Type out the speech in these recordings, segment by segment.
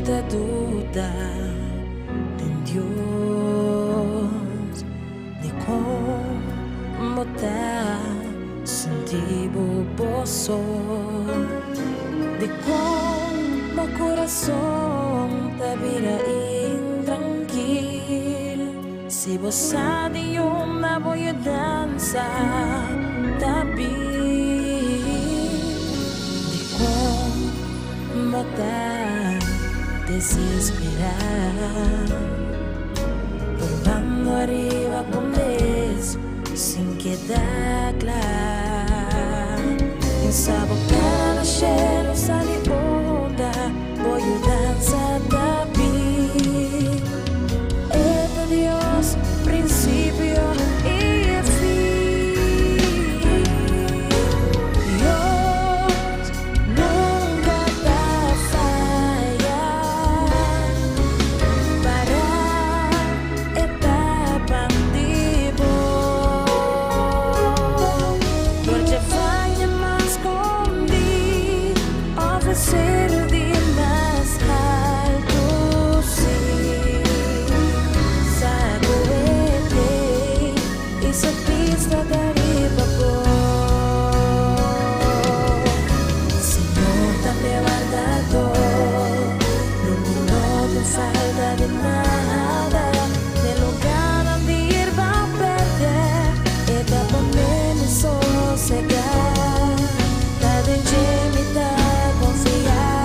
te duda en Dios, de cómo te sentimos vos, de cómo corazón te vira intranquilo. Si vos sabes una voy a danzar, también de cómo te desesperar, probando arriba con eso sin quedar claro. En sabotar lleno sale onda, voy a danzar también. Es de Dios, principio y fin. Dios nunca te falla para estar contigo. Porque falla más contigo, oferecer de más alto, sí. Isso pista da riba Senhor tá me guardado, no mundo não falta de nada, de lugar onde ir vai perder, e dá pra mim sossegar, tá dentro de mim tá confiar.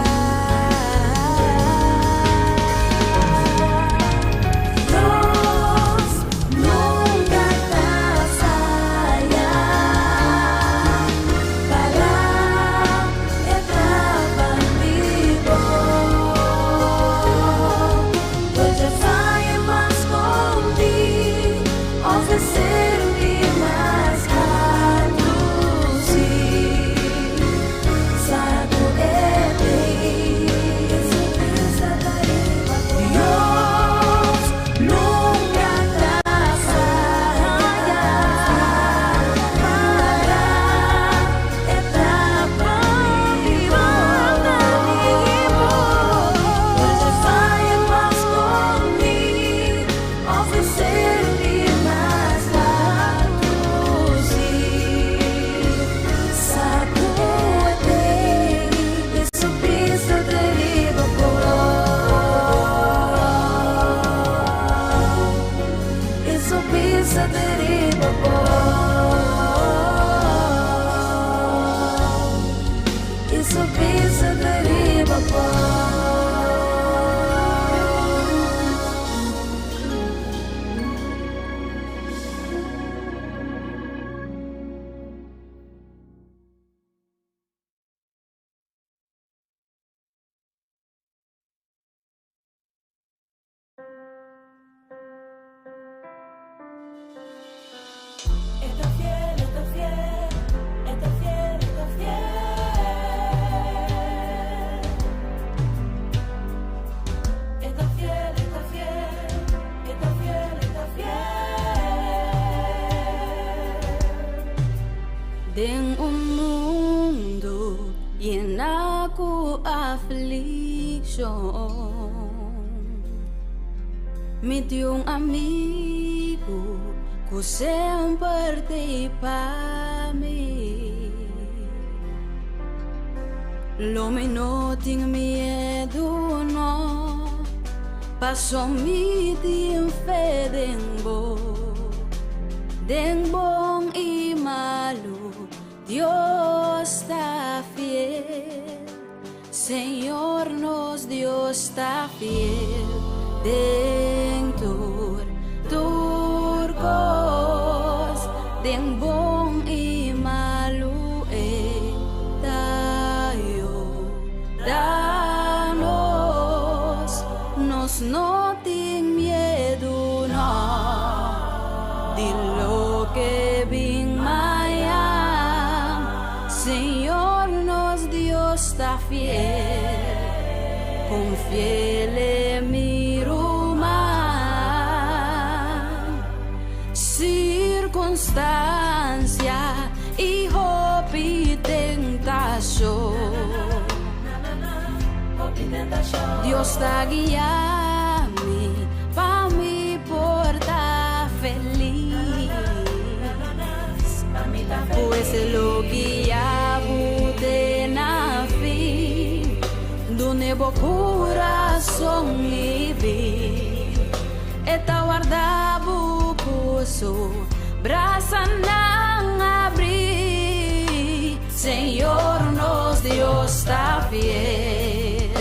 En un mundo lleno de aflicción, me dio un amigo que siempre te para mí. Lo me no tengo miedo, no, paso mi tiempo den bon y malo. Dios está fiel, Señor nos Dios está fiel. Dentro turcos, den bon y malo danos, nos no ten miedo, no, de lo que vin Señor nos Dios está fiel, con fiel mi circunstancia y hope y tentación. Dios está guiando para mi porta feliz. Pues lo guia de na fin, do nebo coração me vi. Eta guardavo poço, braça não abri. Senhor, nos Deus está fiel.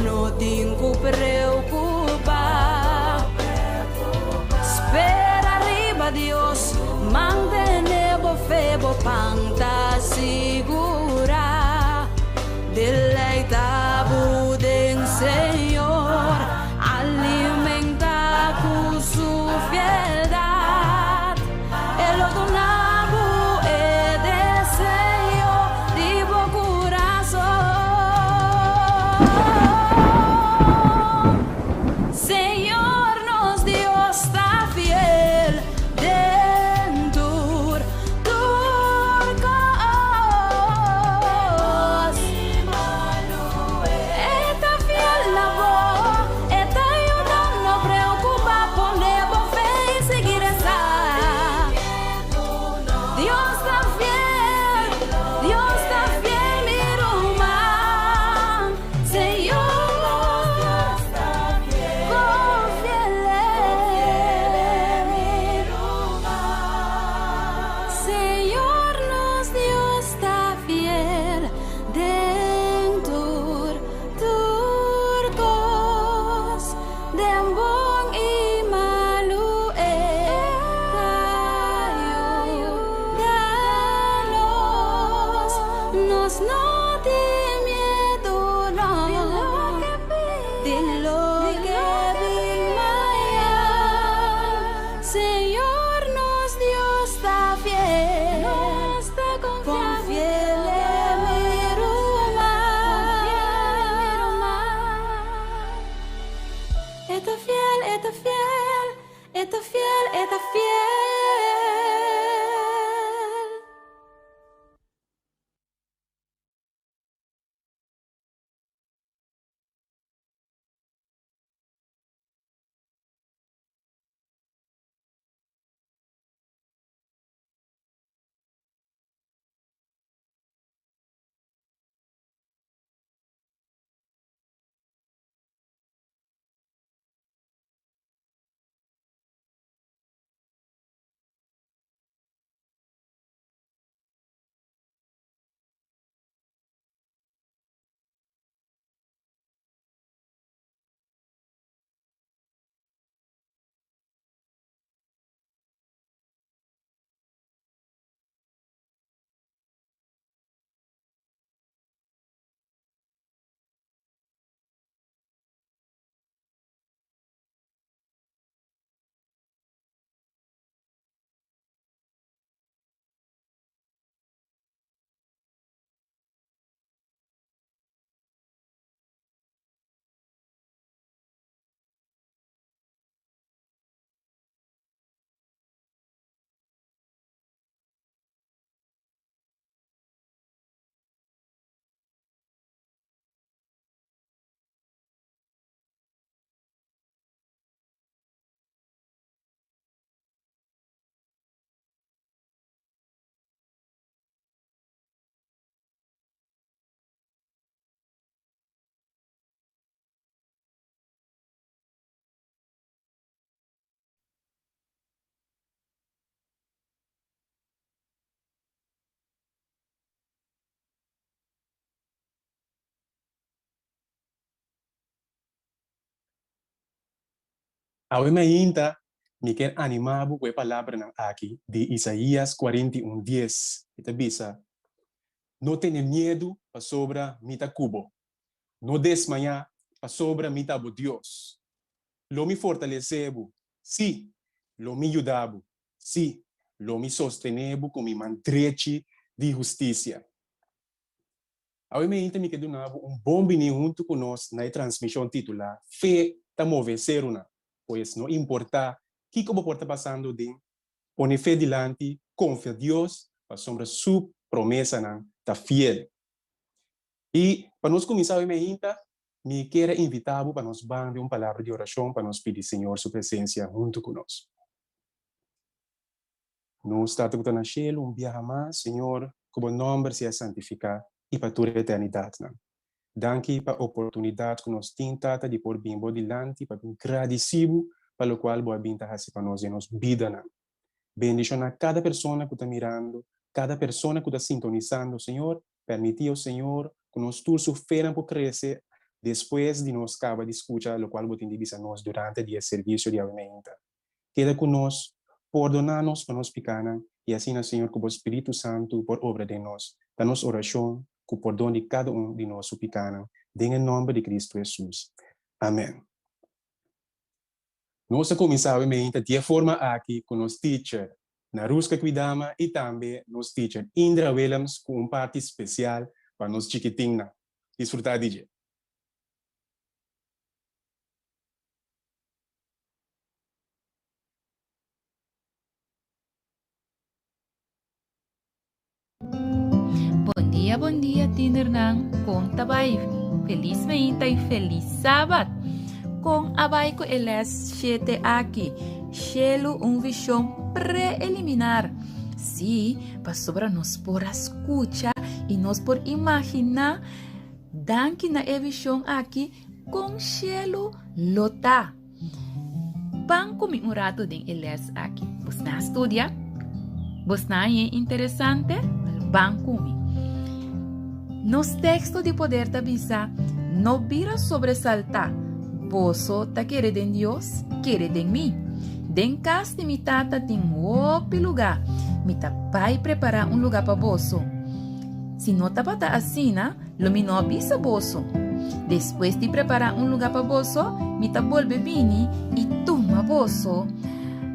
No tengo preocupar. Espera arriba Dios, mantenebo fe, bo panta segura. Deleitabo del Señor, alimenta con su fidelidad. El donabo es deseo de bo corazón. Señor, nos Dios está fiel dentro turcos. Está fiel la voz, está ayudando, no preocupa, ponemos fe y seguir esa. Dios está fiel, mi rumán. Señor, Señor, nos Dios está fiel dentro turcos, de bom y malo nos no de miedo, no, de lo que vi. Señor, nos Dios está fiel, con fiel mi rumán. Está fiel, está fiel, está fiel, está fiel. Awi mainta me quer animado com a palavra não aqui de Isaías 41:10. Ita bisa, não tenha medo para sobra mita cubo, não desmanhar para sobra mita bo Deus. Lo me fortalecebo, sim, lo me ajudabo, sim, lo me sostenebo com mi mantrechi de justiça. Obviamente, me quedo bom vinho junto conosco na transmissão titular Fé ta move seruna, pois não importa o que está passando, pone fé diante, confia em Deus, para sombra sua promessa não tá fiel. E para nós começar obviamente, me quero invitar para nós bandir uma palavra de oração para nós pedir Senhor sua presença junto conosco. Nós estamos na cielo, dia mais, Senhor, que o nome seja santificado e para toda a eternidade. Danke para a oportunidade que nós temos de pôr bimbo dilante, para um agradecido para o qual boa vinda para nós em nossa vida. Bendição a cada pessoa que está mirando, cada pessoa que está sintonizando, Senhor. Permitiu, Senhor, que nós todos sofram por crescer depois de nós acabar de escutar, o qual você diz a nós durante o dia de serviço de alimento. Queda conosco, perdonar-nos para nós pecados, e assim, Senhor, que o Espírito Santo, por obra de nós, dá-nos oração, com o perdão de cada de nós pecados, em nome de Cristo Jesus. Amém. Nós começamos de forma aqui com nosso teacher, Naruska Kuidama, e também nosso teacher, Indra Williams, com parte especial para nós chiquitinhos. Desfrutar, DJ. Bom dia, Tinernang. Kung tabay, feliz mainta e feliz sabat. Kung abay ko eles 7 aqui, Shelo visão preliminar. Sí, para sobra nos por escuchar e nos por imaginar, dan que na visão aqui, com Shelo lota. Bang kumi un rato din eles aqui. Bos na estudia? Bos na é interessante? Bang kumi. Nos textos de poder da bisa, no vira sobresaltar. Vosso ta querer de Deus, querer de mim. Den cas de mi tata tem outro lugar. Mi ta pai preparar um lugar para vosso. Se não ta pata assina, lo mi no avisa vosso. Depois de preparar um lugar para vosso, mi ta volve vini e toma vosso.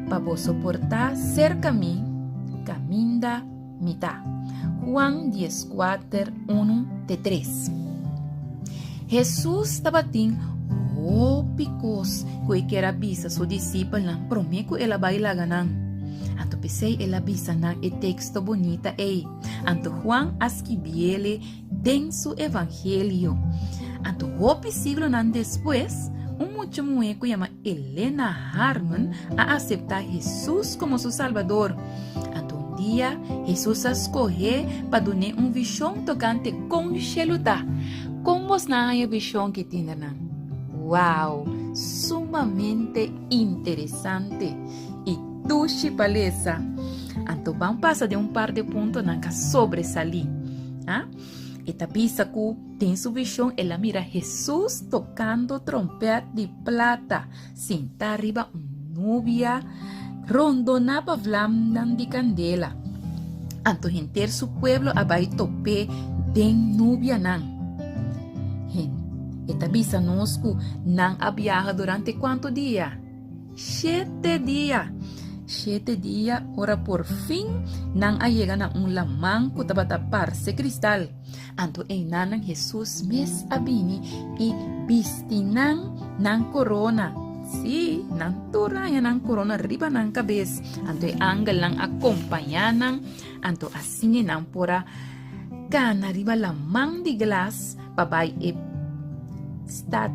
Pa vosso portar cerca mi, caminda mita. Juan 10:4, 1-3. Jesus estava tem picos que era bisa so discípulo nang promeco ela bailaganang. Anto pesei ela bisa nang e texto bonita Anto Juan asquibiele den su evangelio. Anto hopi siglo nang después, mucho mueco llama Elena Harmon a aceptar Jesus como su salvador. Dia, Jesus escolheu para dar visão tocante com Sheluta. Como na visão que tinha? Uau, sumamente interessante e duche palesa. Então vamos passar de par de pontos que sobressalir. Esta pista que tem sua visão, ela mira Jesus tocando trompeta de plata, sentada arriba nubia. Rondonaba vlamnan di candela. Anto enter su pueblo abay tope den nubia nang. Esta bisa nosku nang abiyaha durante quanto dia? 7 dias. 7 dias, ora por fin nang ayega na lamang kutabatapar cristal. Anto ay nanang Jesus mes abini i bistinang nang corona. Sí, nang turaya ng corona riba ng kabes. Anto anggal lang akompanyanan. Anto asingin ang pura kana riba lamang di glass. Babay stad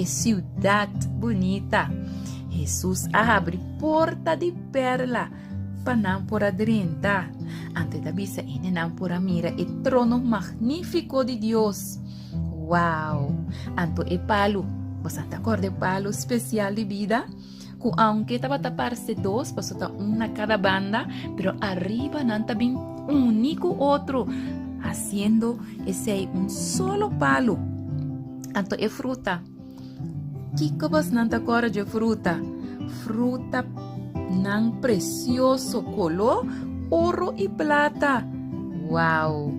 ciudad bonita. Jesus abre porta de perla. Panang pura drinta. Anto tabi sa ininang pura mira trono magnifico de Dios. Wow! Anto palo. Bastante acorde palo especial de vida, que aunque estaba taparse 2, pasó una cada banda, pero arriba no también único otro, haciendo ese un solo palo. Tanto es fruta. ¿Qué cosas no te acorde de fruta? Fruta nang precioso color oro y plata. Wow!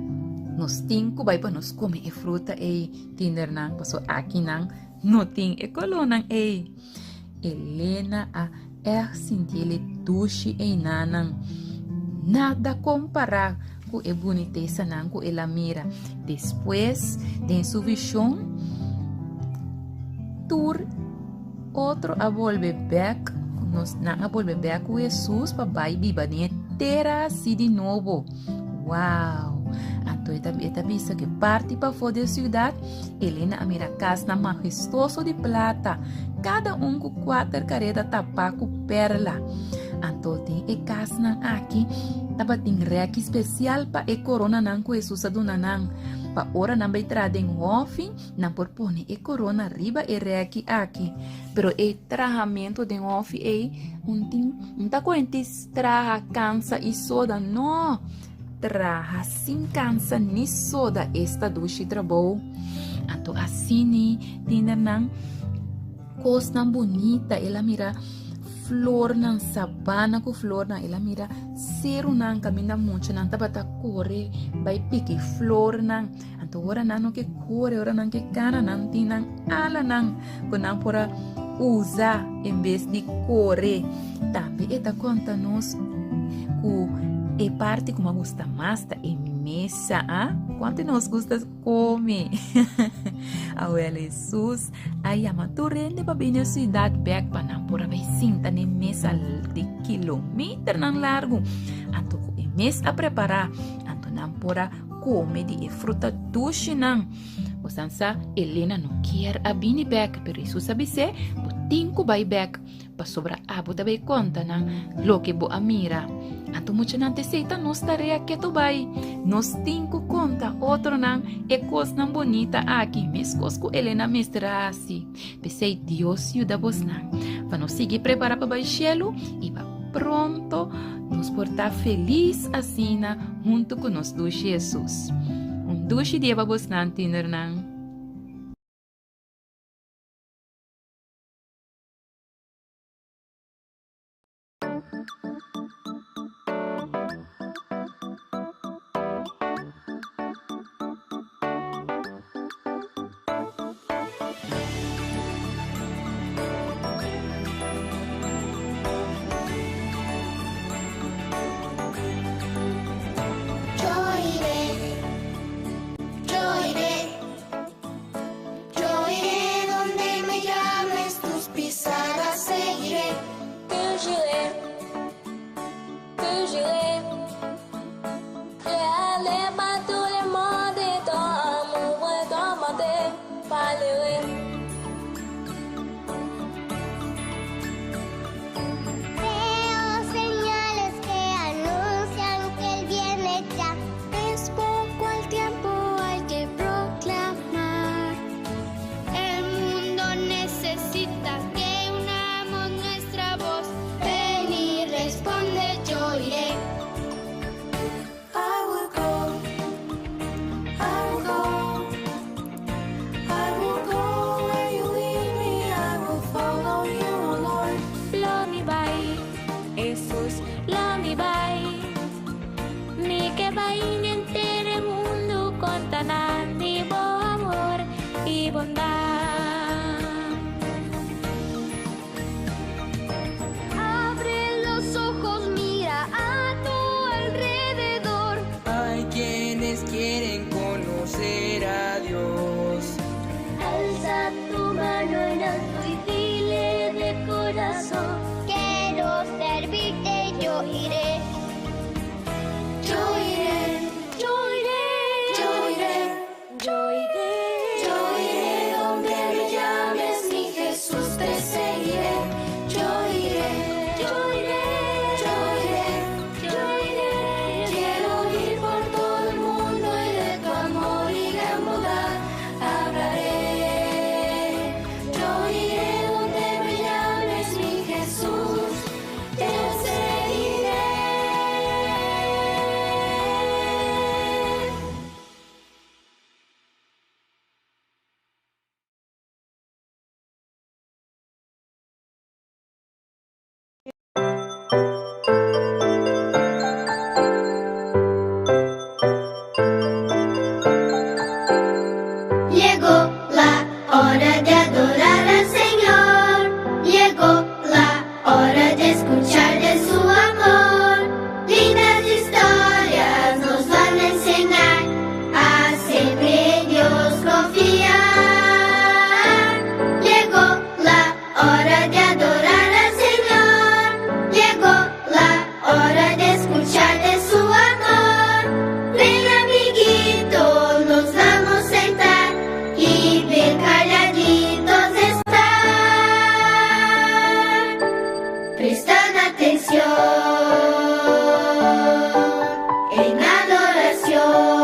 Nos tinko bay pa nos come e fruta tinder nang paso aki nang no ting e color nang Helena a sintile dushi nanang. Nada comparar com a boniteza nang com ela mira. Después de su visión, tur outro a volver back, nos na a volver back com Jesus para vai viva terra assim de novo. Wow! Então esta vista que parte para fora da cidade, Helena a mira casa majestoso de plata, cada com 4 caretas tapadas com perla. Então tem a casa aqui, tava tem reque especial para a corona nang com Jesus aduna nang. Pa ora não vai trazer em off, não por pôr a corona riba e reque aqui. Pero o tratamento de off não tá coentes traha cansa e soda, não. Traha sem cansa ni soda esta duche trabou. Então assim tinha nang coisa bonita, ela mira flor nang sabana com flor nang ela mira cero nang caminha muito nang tabata corre vai pique flor nang anto ora nang que corre ora nang que cana nang tinang ala nang com nang pora usa em vez de correr também eta conta nos com e parte como gosta mais da mesa, quanto nos gusta comer. Abuela Jesus, aí a maturende para vir a cidade back para não por aí sinta nem mesa de quilômetro não largo. Anto e mês a preparar, anto não por comer de fruta doce não. Osansa Helena não quer a bini back, pero isso sabe se, botinho vai back para sobra abo da conta não, lo que bo amira. Anto mucho nante seita nos tarea que tu vai. Nos tinco conta outro nan e cos nan bonita aqui. Mes cos com Helena mestra assim. Pensei Deus ajuda vos nan. Para nos seguir preparar para baixelo e para pronto nos portar feliz assim junto com nos dois Jesus. Duche dia para vos nan tinder nan. Prestan atención en adoración.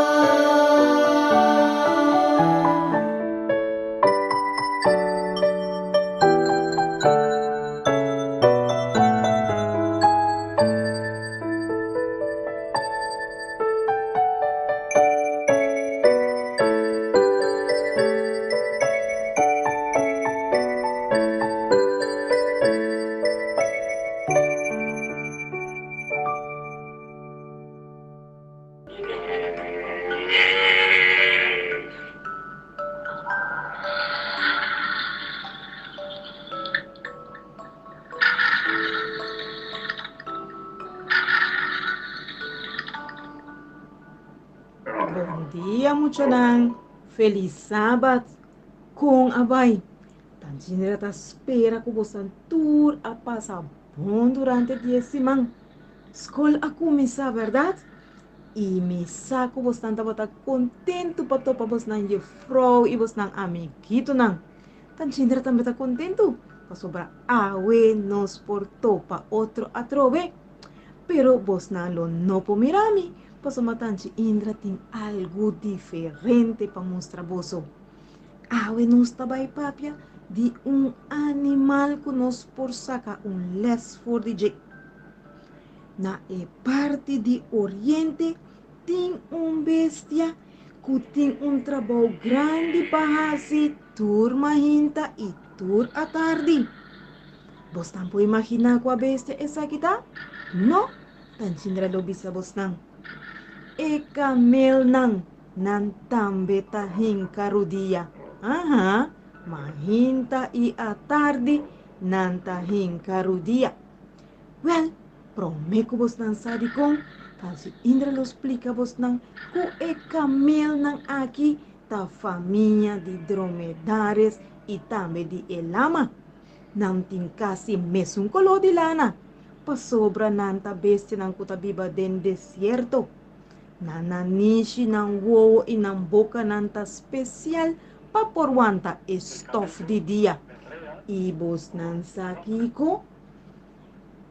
Bom dia, Muchanan. Feliz sábado com Abai. Tanjinera tá espera que você tour a passar bom durante 10 semanas. Escola a começar, verdade? E me saco você tá contento para topar você não é frau e você não amiguito não. Tanjinera também tá contento para sobrar awe nos por topa outro atrove. Pero você não po mirami. Paso matanchi Indra tem algo diferente para mostrar boso. Awe nos tabay papia de animal que nos por saca les for de je. Na parte de oriente tem bestia que tem trabalho grande para fazer tur mahinta e tur à tarde. Vos tampo imaginar com a bestia essa aqui tá? Não? Tansindra lo bisa vos não. E camel nan tambe tahing karudia. Aha, mahinta i atardi nan tahing karudia. Well, prometo vos nan sadikong, kasi Indra lo explica vos nan ku e camel nan aqui ta família de dromedares e tambe de elama. Nan tin kasi mesum colo de lana, pa sobra nan ta bestia nan kutabiba den desierto. Nananishi ng wowo e ng boca nanta special pa porwanta stuff di dia. Ibos ng sakiko,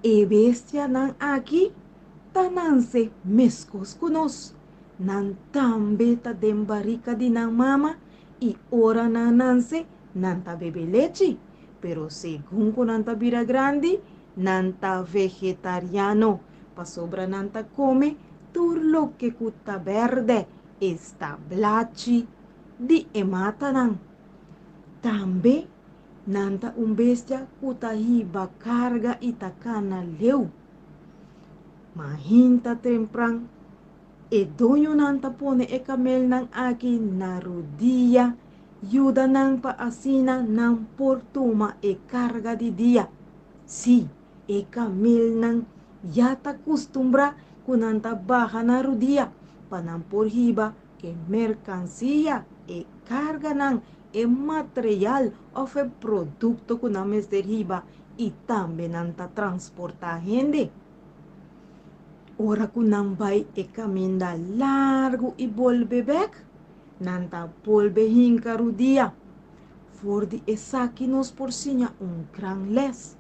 bestia ng aki, tananse meskos kunos. Nan tambe ta dembarika di ng mama, ora nananse nanta bebe leche. Pero según ko nanta bira grande, nanta vegetariano. Pasobra nanta come, turlo que cuta verde está blachi di ematanan. Tambe nanta bestia kuta hiba carga itakana leu. Mahinta temprang doño nanta pone camel nang aki narudia yuda nang paasina nang portuma carga di dia. Si camel nang yata costumbra kunanta baja na rudia panampor hiba mercancía carga ng material of producto kunames der hiba y también nanta transporta gente. Ora kunambay caminda largo y volve back nanta volve hinka rudia for di esaki nos porsinya gran les.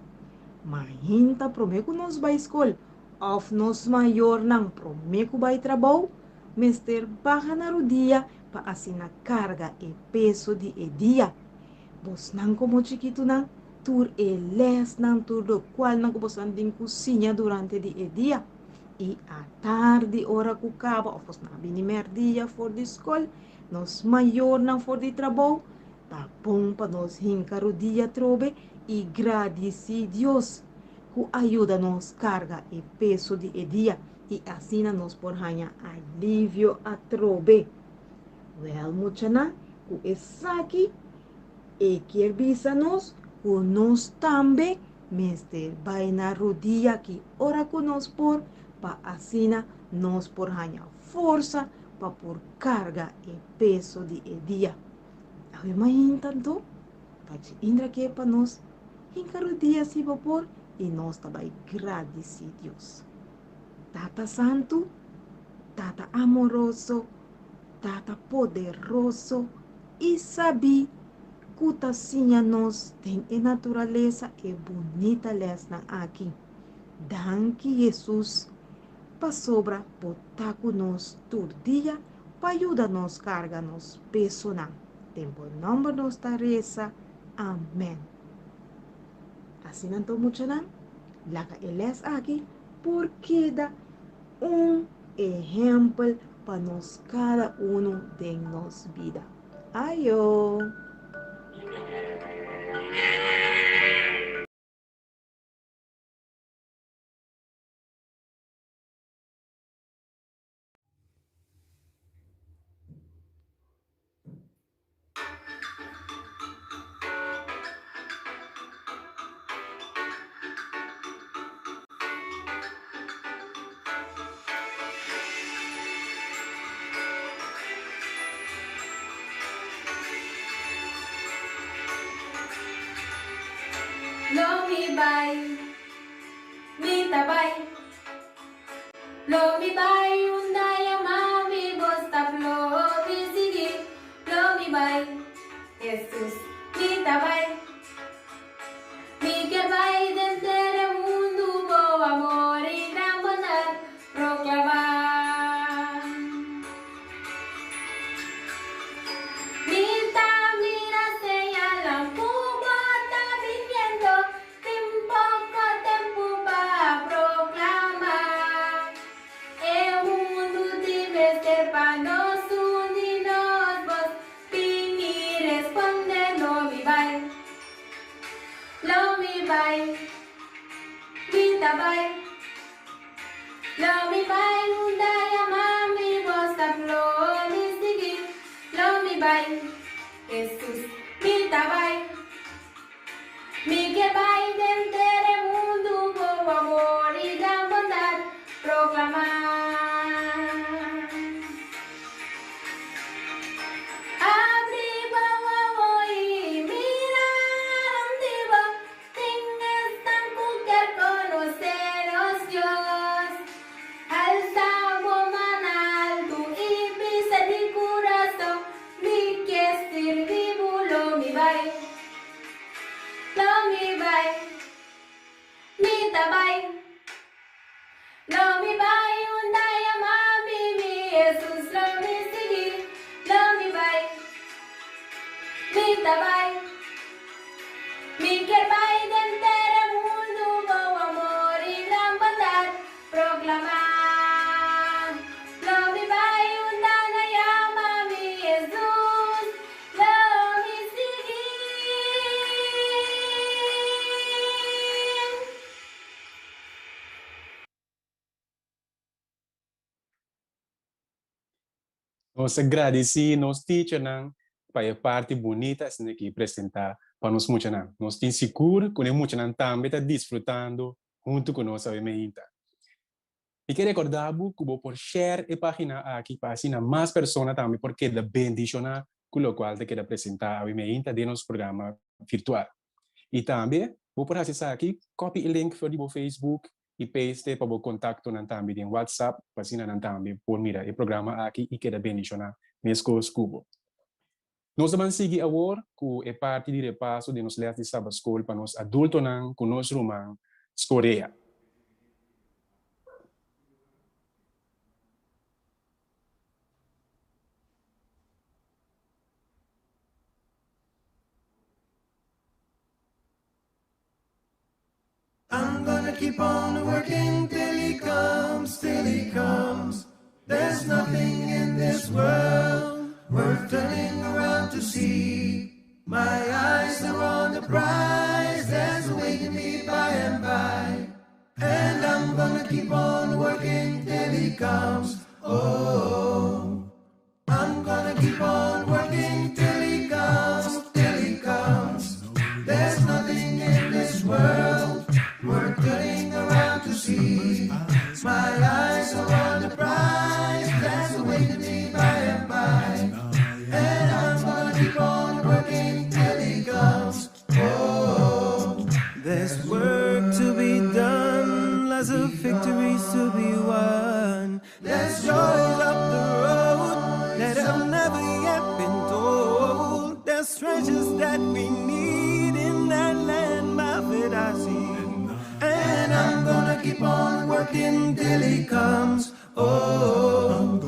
Mahinta promeco nos ba school of nos mayor nang promeco bay trabaho, mister baja na rudia pa asina carga peso di dia. Bos nang como chiquito nang tur les nang tur do cual nang kubos anding kusinya durante di dia. I a tarde ora ku kaba of os na binimer dia for di school, nos mayor nang for di trabaho, tapong pa nos hinka rudia trobe y gradisi Dios. Ku ayuda-nos carga peso de dia e assina-nos por hanha alívio a trobe. Well, muchana, ku esaki querbisa-nos, ku nos tambe, mester vai na rodia que ora ku nos por, pa assina nos por hanha força, pa por carga peso de dia. Awe mahintanto, pati indra que pa nos, hinka rodia si vapor, e nós também agradecidos. Tata Santo, Tata Amoroso, Tata Poderoso, e sabi kuta sinha nos tem a natureza e bonita lesna aqui. Danke Jesus para sobra botar conosco todo dia para ajudar nos carga nos peso na. Tempo nome nos tareza. Amém. Assim não estou muito não. Laga eles aqui porque dá exemplo para nós cada de nossa vida. Ayo. Lo mi bay, mi tabay. Lo mi bay, undaya mami, bosta lo mi sigi. Lo mi bay, Jesus, mi tabay. Mi que bay del mundo, bo amor y gran bondad proclamar. Mi tamira señalan Cuba, está viviendo, poco tempo para proclamar. El mundo debe ser para nos unirnos, vos vini responde, lo mi bay, mi tabay, lo mi bay, undaya mami, vos tablo, mi sigi, lo mi bay, Jesus, mi tabay. Mi que vai del mundo con amor y gran bondad proclamar. Arriba y mirar arriba, tengas tan que conoceros Dios. Alzamos man alto y pisa mi corazón, mi que estir vivo lo mi vai. Lo mi bay, mi tabay. Lo mi bay, undaya mami, mi Jesus, lo mi sigi. Lo mi bay, mi tabay. Mi que bay del mundo, con amor y gran bondad proclamar. Lo mi bay, undaya mami, Jesus, lo mi sigi. Nós agradecemos nos teacher não para a parte bonita assim que apresentar para nós muito não. Nós temos seguro que muito não também está desfrutando junto com nós a meinta. E quero recordar que vou por share a página aqui para assim mais pessoas também porque da bendição com o qual te quero apresentar a meinta de nosso programa virtual. E também vou por acessar aqui copy o link para o Facebook e paste para o contato também em WhatsApp para assim também por mirar o programa aqui e quero bendição mesmo Cubo. Nós vamos seguir agora com a parte de repasso de nos leis de Sabbath School para nós adultos com nosso romano Coreia. I'm gonna keep on working till he comes, till he comes. There's nothing in this world worth turning around to see. My eyes are on the prize that's awaiting me by and by. And I'm gonna keep on working till he comes. Oh, I'm gonna keep on working till he comes, till he comes. There's nothing in this world worth turning around to see. My eyes are on the prize that's awaiting me by and by. And I'm gonna keep on working till he comes. Oh, there's work to be done, lots of victories to be won. There's joys up the road that have never yet been told. There's treasures that that we need in that land of it I see. And I'm gonna keep on working till he comes. Oh,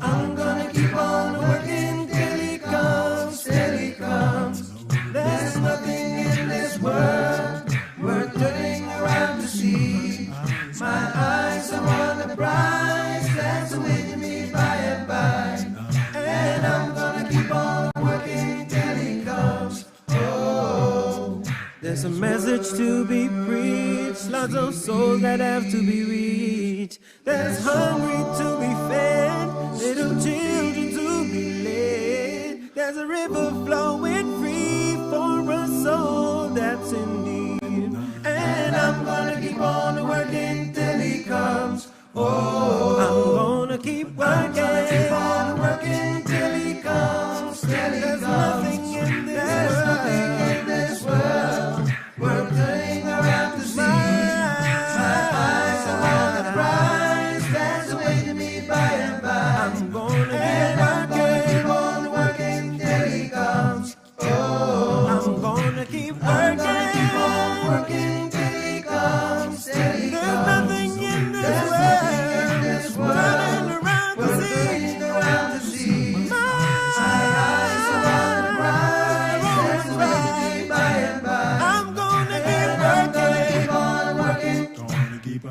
I'm gonna keep on working till he comes, till he comes. There's nothing in this world worth turning around to see. My eyes are on the prize that's awaiting me by and by. And I'm gonna keep on working till he comes. Oh, there's a message to be preached, lots of souls that have to be reached. There's hungry to be fed, little children to be led. There's a river flowing free for a soul that's in need. And I'm gonna keep on working till he comes. Oh, I'm gonna keep working. Keep on working till he comes. Till he There's comes. Nothing in this world worth turning around to see. My eyes are on the prize that's awaiting me by and by. I'm gonna keep on working till he comes. Oh, I'm gonna keep working. Keep on working till he comes. Till he There's comes. Nothing in this world turning around to see. My eyes are on the prize that's awaiting me by and by. I'm gonna keep on working.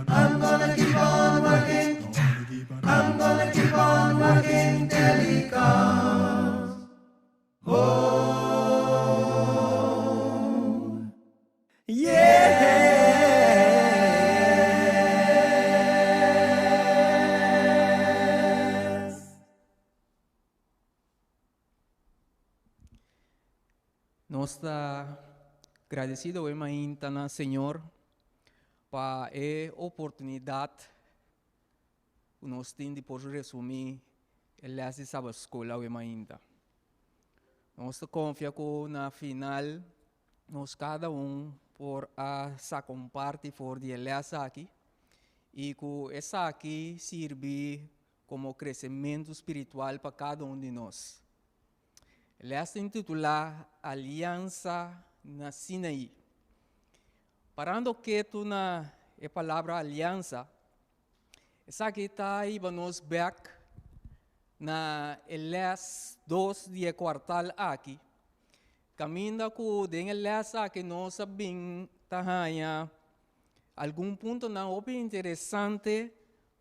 I'm gonna keep on working. I'm gonna keep on working till he comes. Oh, yes. Nós está agradecido hoje ainda na Senhor para a oportunidade que nós temos por resumir essa sábado escola hoje ainda. Nós confiamos que na final nós cada por essa comparte for de essa aqui e que essa aqui sirve como crescimento espiritual para cada de nós. Ela intitula Aliança na Sinaí. Parando quieto na palavra aliança, essa aqui está aí para nós back na elas 2 de quartal aqui. Caminha com den elas aqui nós sabemos tahanya algum ponto na bem interessante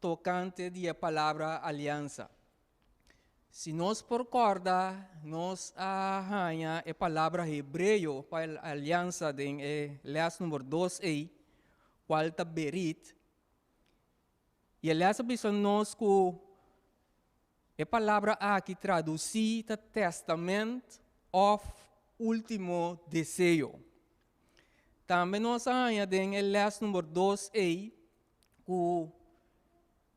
tocante de palavra aliança. Se nós recorda, nós arranha a palavra hebreu para a aliança em leas número 2 aí, qual está berit. E aliás, nós com a palavra aqui traduzida Testamento of Último Desejo. Também nós arranha em leas número 2 aí, com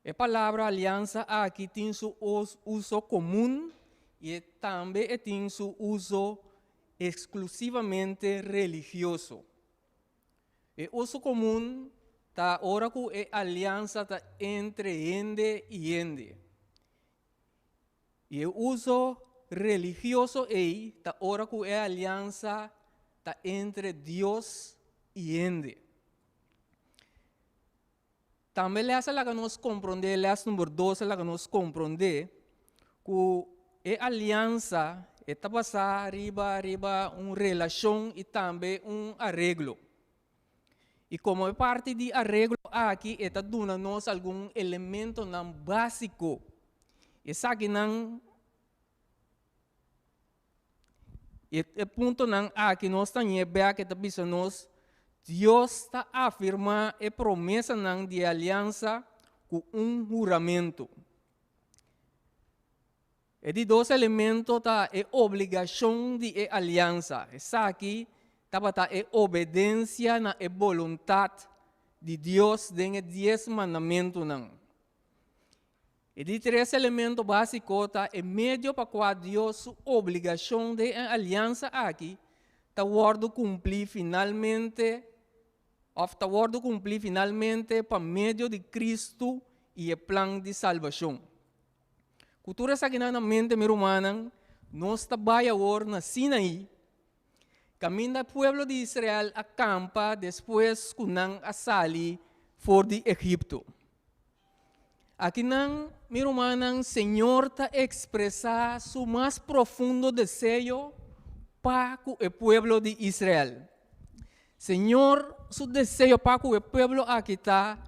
a palavra aliança aqui tem seu uso comum e também tem seu uso exclusivamente religioso. O uso comum está ora que a aliança está entre ende e ende. E o uso religioso está ora que a aliança está entre Deus e ende. Também essa é que nós compreendemos, essa número 2 é que nós compreendemos que a aliança está passando riba uma relação e também arreglo. E como é parte de arreglo aqui, está dando nós algum elemento não básico. Essa aqui não é ponto não aqui nós temos que está pensando nós Deus está afirmando a promessa de aliança com juramento. E de dois elementos está a obrigação de aliança. Essa aqui está a obediência na vontade de Deus em 10 mandamentos. E de 3 elementos básicos está o meio para qual Deus sua obrigação de aliança aqui está cumprir finalmente por meio de Cristo e o plano de salvação. Cultura sagrada na mente humana, nós trabalhamos na Sinaí, Camina el pueblo de Israel acampa después kunang asali for de Egipto. Aqui nang mirumanang Senhor ta expresa su más profundo desejo para el pueblo de Israel. Senhor, su desejo para el pueblo aqui está,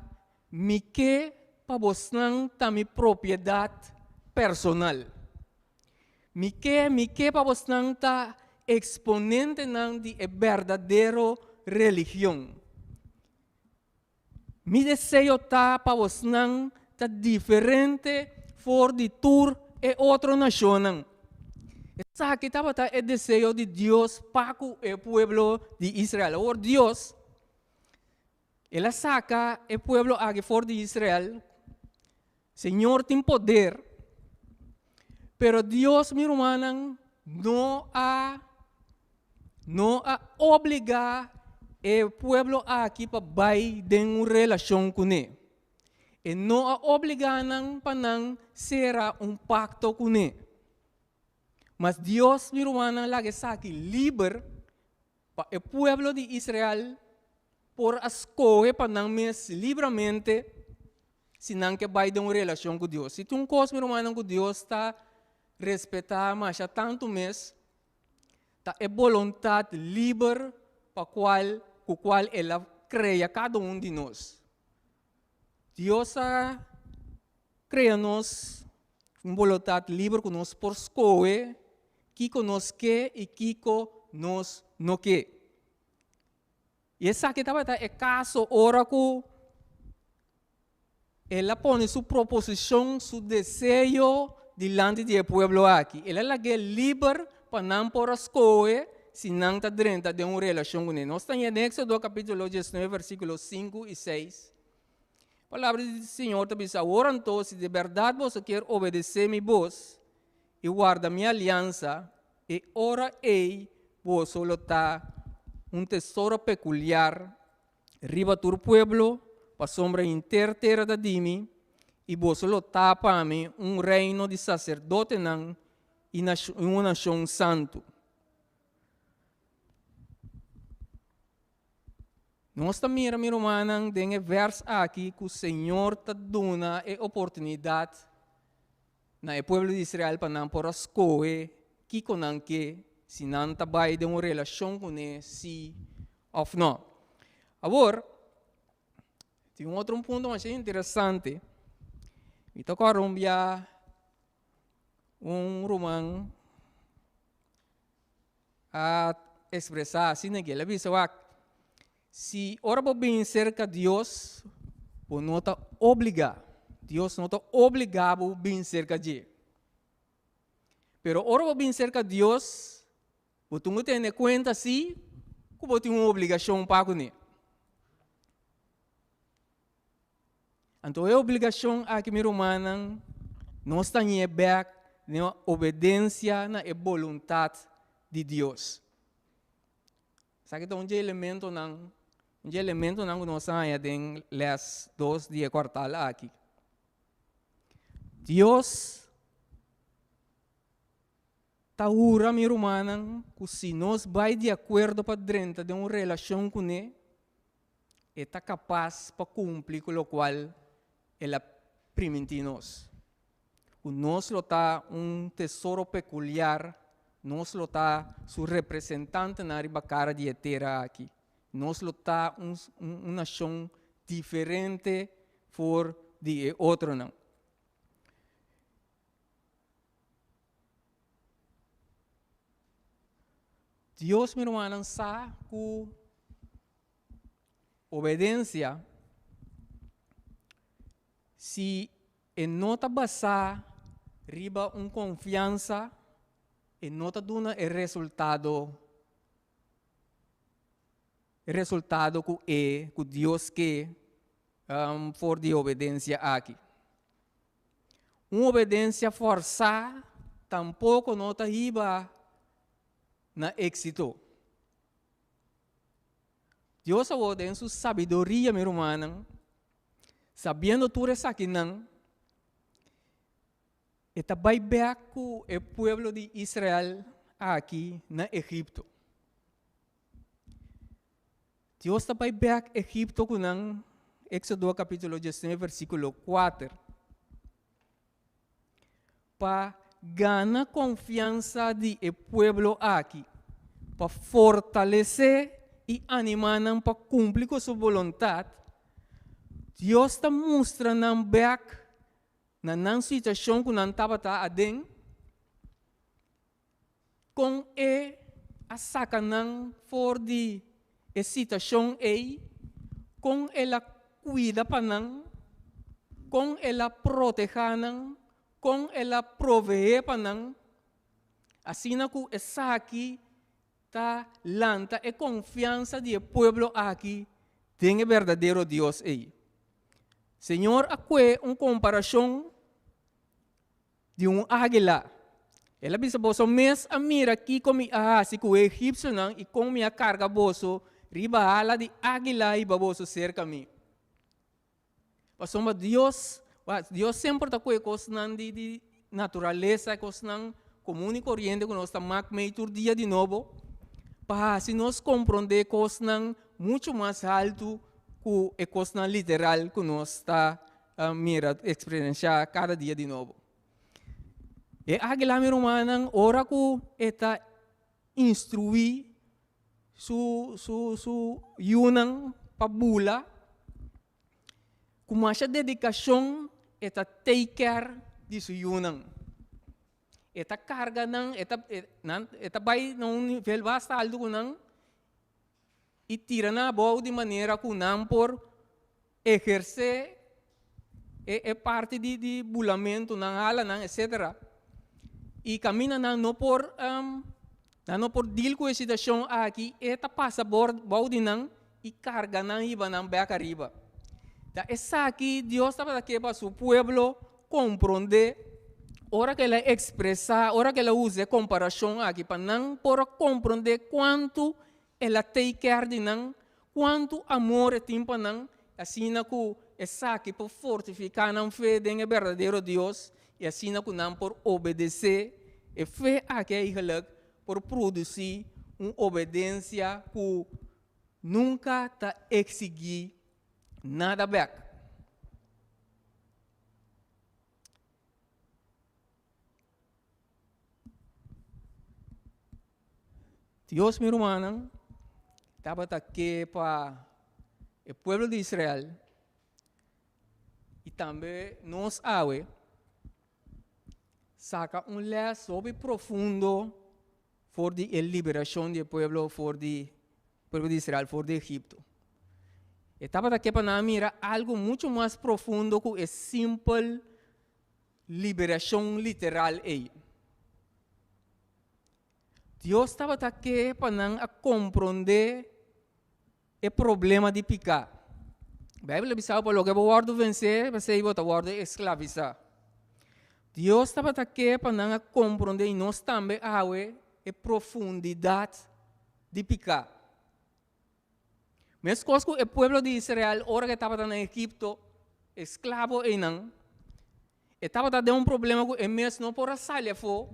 mi que para vos nang ta mi propiedad personal. Mi que para vos nang ta exponente nang de verdadero religión. Mi deseo ta para vos nang ta diferente for de tur e outra nação. Essa aqui estava o desejo de Deus para o pueblo de Israel. Or Deus, Ele saca o pueblo aqui fora de Israel. Senhor tem poder, pero Deus, meu irmão, não a obrigar o pueblo aqui para vai de uma relação com ele. E não a obrigar para ser pacto com ele. Mas Deus, meu irmão, lá está aqui livre para o pueblo de Israel por escolher para não mes livremente, se não que vai de uma relação com Deus. Se tu um coisa, meu irmão, que Deus está respeitar, mas já tanto mês, está é vontade livre para qual ela cria cada de nós. Deus cria-nos uma vontade livre conosco por escolher que conosco quer e que conosco não quer. E essa aqui é caso ora que ela põe sua proposição, seu desejo diante do povo aqui. Ela é livre para não por escolher se não está dentro de uma relação com ele. Nós estamos em Éxodo capítulo 19, versículos 5 e 6. A palavra do Senhor te diz, agora então, se de verdade você quer obedecer minha voz e guardar minha aliança, e ora ei, você lotar tesouro peculiar, riba do pueblo, para sombra inteira terra da dimi, e você lotar para mim reino de sacerdote e uma nação santo. Nós também, meu irmão, tem um verso aqui que o Senhor te dá a oportunidade na povo de Israel para não por escolher que conan que se não trabalha de uma relação com ele, sim ou não. Agora, tem outro ponto mais interessante. Me tocou a romano a expressar assim, que ele disse, se ora para bem cerca de Deus, não está obrigado. Deus não está obrigado a bem cerca de Ele. Pero ora para bem cerca de Deus, você não tem em conta assim, que você tem uma obrigação para com Ele. Então, a obrigação aqui, meu irmão, não está em back, na obediência, na vontade de Deus. Sabe que é um elemento não que nós temos les 2 dias quartal aqui. Deus está ura, meu irmão, que se nós vai de acordo para dentro de uma relação com Ele, está capaz para cumprir com o qual Ele permite nós. Nós está tesouro peculiar, nós está seu representante na cara de terra aqui. Nós está uma nação diferente for de outro não. Deus, meu irmão, sabe que obediência, se não está basada riba confiança, e não está dando o resultado que Deus quer for de obediência aqui. Uma obediência forçada tampouco não está riba na êxito. Deus agora em sua sabedoria, meu irmão, sabendo tudo isso aqui não, está vai ver com o povo de Israel aqui na Egipto. Deus está para back Egipto com Éxodo capítulo 19, versículo 4. Para ganhar confiança de o povo aqui, para fortalecer e animar para cumprir com sua vontade, Deus está mostrando back na situação que não estava adentro, com a sacanagem for de a situação aí, com ela cuida para não, com ela proteger não, com ela proveer para não, assim na que essa aqui tá lanta a confiança do povo aqui tem o verdadeiro Deus aí. Senhor, aqui uma comparação de águila. Ela disse, "Boso mes a mira aqui como se o egípcio não e com minha carga boso riba ala de águila e baboso cerca mim." Pastor, Deus sempre está com coisas de natureza, coisas comum e corrente que nós estamos meio dia de novo, para se nós compreender coisas muito mais alto que a coisa literal que nós está mira experienciar cada dia de novo. E águila mi romana ora que está instruir su yunang pabula, com mais dedicação eta take care de su yunang. Eta carga nang eta vai num nível bastante alto com nang e tira na boa de maneira que não por exercer parte de bulamento nang ala nang etc. E camina não por deal com a situação aqui, eta passa por balde não e carga não iba não beca arriba. Da essa aqui Deus estava aqui para seu povo compreender, hora que ela expressa, hora que ela usa comparação aqui para não por compreender quanto ela take care de não, quanto amor tem para não, assim na que essa aqui para fortificar não fé em verdadeiro Deus e assim na que não por obedecer e fé aqui é por produzir uma obediência que nunca está exigir nada back. Deus, meu irmão, estava aqui para o povo de Israel e também nós awe saca lé sobre profundo for de liberação do povo for de Israel, for de Egipto. Estava aqui para mirar algo muito mais profundo que a simples liberação literal aí. Deus estava aqui para compreender o problema de pecar. A Bíblia diz para o que o word vencer, você vai o word escravizar. Deus estava aqui para compreender e nós também a profundidade de pecar. Mas coisa que o povo de Israel, hora que estava no Egipto, escravo e não, estava tendo um problema que eles não podem sair fora.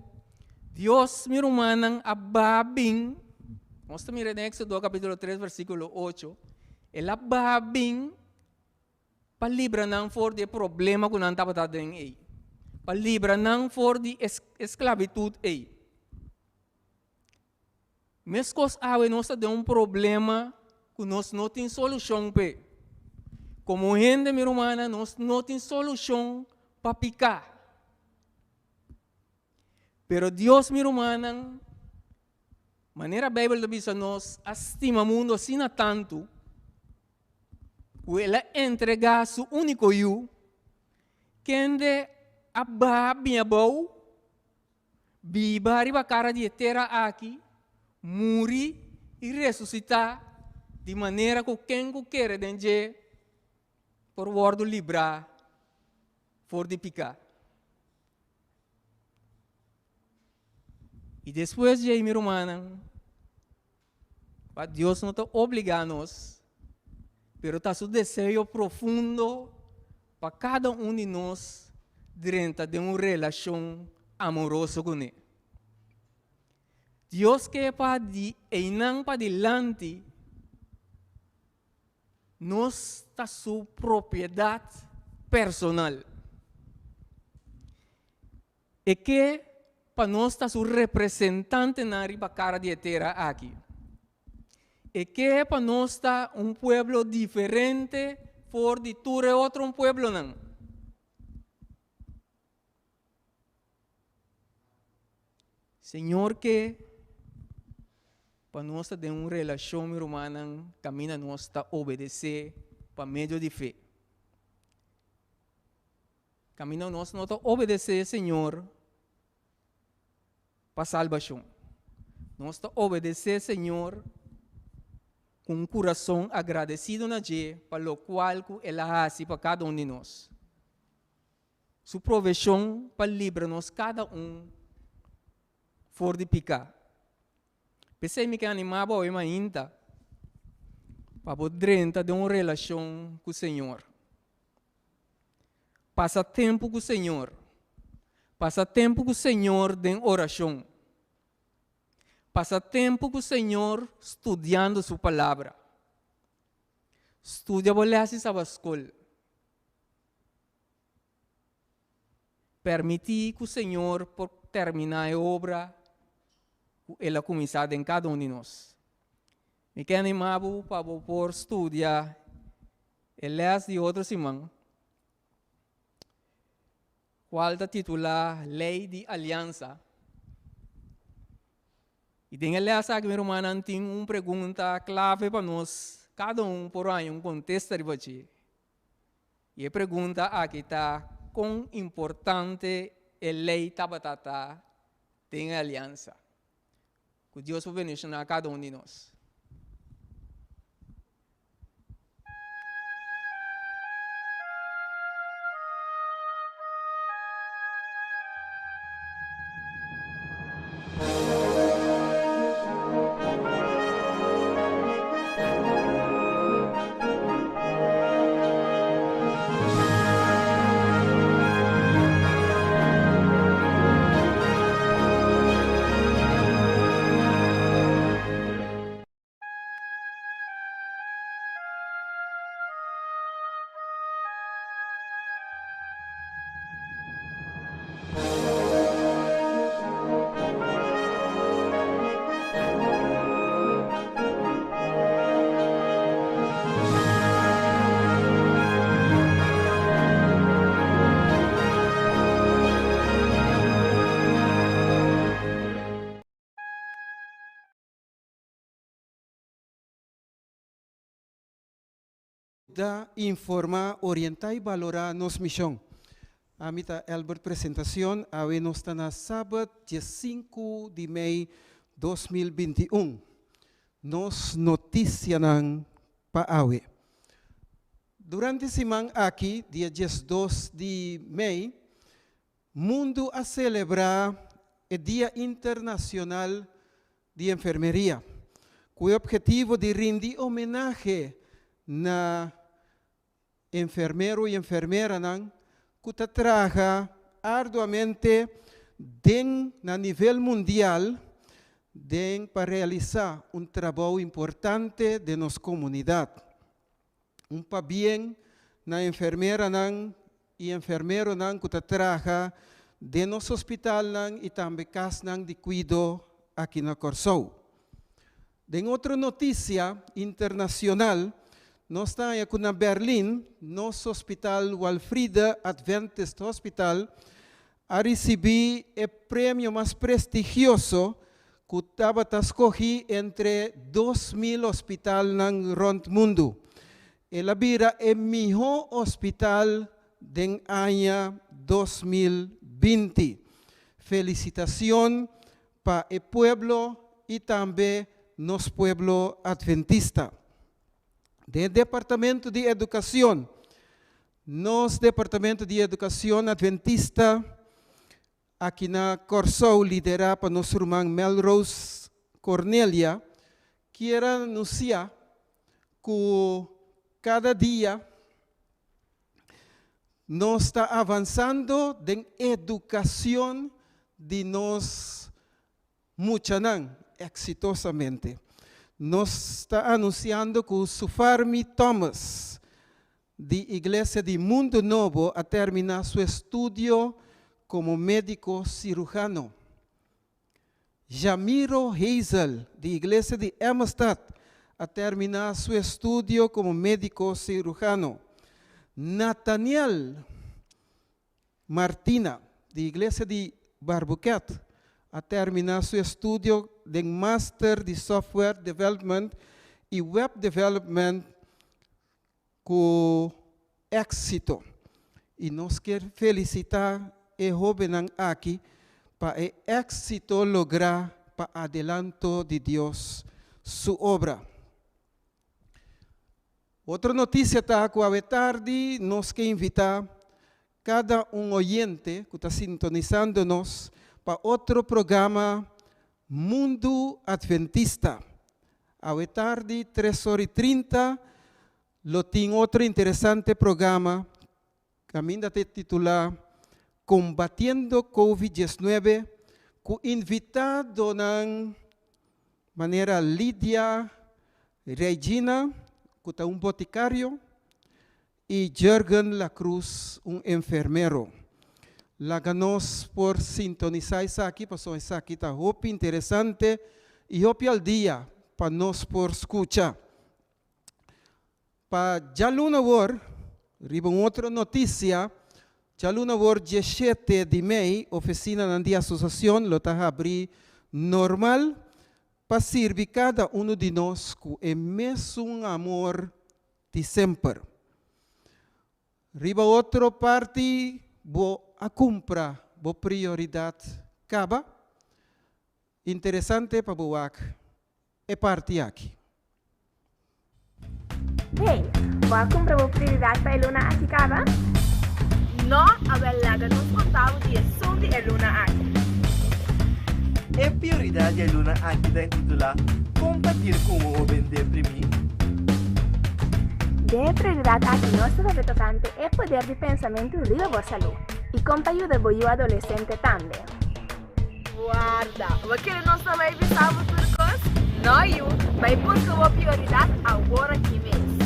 Deus, meu irmão, ababim, nós estamos em Éxodo capítulo 3, versículo 8, ele ababim para livrar-nos fora do problema que não estava tendo aí. Para livrar-nos fora de esclavitud aí. Mas coisa que nós temos um problema que nós não temos solução para. Como gente, minha irmã, nós não temos solução para picar. Pero Deus, minha irmã, maneira a Bíblia diz a nós, estima o mundo assim tanto, que Ele entrega seu único eu, que ande a minha boa, viva a cara de terra aqui, morrer e ressuscitar, de maneira que quem quer dentro por word livrar for de picar. E depois de minha irmã, Deus não está obrigando nós, mas está seu desejo profundo para cada um de nós dentro de uma relação amorosa com Ele. Deus quer para ir para adiante Nos está su propiedad personal. E que para nós está su representante na riba cara de terra aqui. E que para nós está pueblo diferente por de ture outro pueblo não. Senhor, que para nós ter uma relação humana, caminha nós está obedecer para meio de fé. Caminha nós não está obedecer, Senhor, para salvação. Nós está obedecer, Senhor, com um coração agradecido na Dia, para o qual ela hace para cada um de nós. Sua provisão para livrar-nos cada for de picar. Pensei-me que animava hoje ainda para poder ter uma relação com o Senhor. Passa tempo com o Senhor. Passa tempo com o Senhor em oração. Passa tempo com o Senhor estudando sua palavra. Estuda bolhas a escola. Permitir que o Senhor por terminar a obra ela começada em cada um de nós. Me quero animar para por estudar elas de outra semana. Qual está titular Lei de Aliança. E tem aliança que meu irmão tem uma pergunta clave para nós. Cada por ano contesta de você. E a pergunta aqui está: quão importante a lei tabatata tem aliança? Que Deus vai bendicionar cada um de nós. Da informar, orientar e valorar nossa missão. A minha Albert apresentação, a nós está na sábado, dia 5 de maio de 2021. Nos notícias para awe. Durante a semana aqui, dia 2 de maio, mundo a celebrar o Dia Internacional de Enfermeria, com o objetivo de rendir homenagem na enfermeiro e enfermeira que trabalham arduamente na nível mundial para realizar um trabalho importante de nossa comunidade. Para bem na enfermeira e enfermeiro que trabalham de nosso hospital e também casa de cuidado aqui na Corsou. De outra notícia internacional, nós estamos aqui na Berlim, nosso hospital Walfrida Adventist Hospital, a receber o prêmio mais prestigioso que estava escolhido entre 2.000 hospitais no mundo. Ela vira o melhor hospital do ano 2020. Felicitação para o pueblo e também nosso pueblo adventista. Do Departamento de Educação, nosso Departamento de Educação Adventista, aqui na Corsou, liderado por nosso irmão Melrose Cornélia, que era anunciar que cada dia nós está avançando em educação de nós, exitosamente. nos está anunciando que o Sufarmi Thomas, da Igreja de Mundo Novo, a terminar seu estudo como médico cirujano. Jamiro Hazel, da Igreja de Amistad, a terminar seu estudo como médico cirujano. Nathaniel Martina, da Igreja de Barbuquet, a terminar seu estudo de Master de Software Development e Web Development com êxito. E nós queremos felicitar o jovem aqui para o êxito lograr para adelanto de Deus sua obra. Outra notícia está que à tarde nós queremos invitar cada oyente que está sintonizando-nos para outro programa Mundo Adventista. À tarde, 3h30, tem outro interessante programa que ainda te titula Combatiendo COVID-19, com invitado na maneira Lídia Regina, que é boticário, e Jürgen La Cruz, enfermeiro. Láganos por sintonizar isso aqui, porque isso aqui está muito interessante e muito ao dia para nós por escutar. Para já luna hora, riba outra notícia, já luna hora 17 de maio, oficina na dia associação, lo está abrir normal, para servir cada de nós com o mesmo amor de sempre. Riba outra parte, a compra, a prioridade, acaba. Interessante para boak, é parte aqui. Hey, a compra a prioridade para a Luna aqui acaba? Não, a belaga nos contava de som de Luna aqui. É prioridade a Luna aqui da intitula Compartir como o vender primeiro. De prioridade aqui nosso representante é poder de pensamento riba por saúde. E com a ajuda do adolescente também. Guarda, aquele não sabe avisar o turcos? Não, eu, mas busca a prioridade agora aqui mesmo.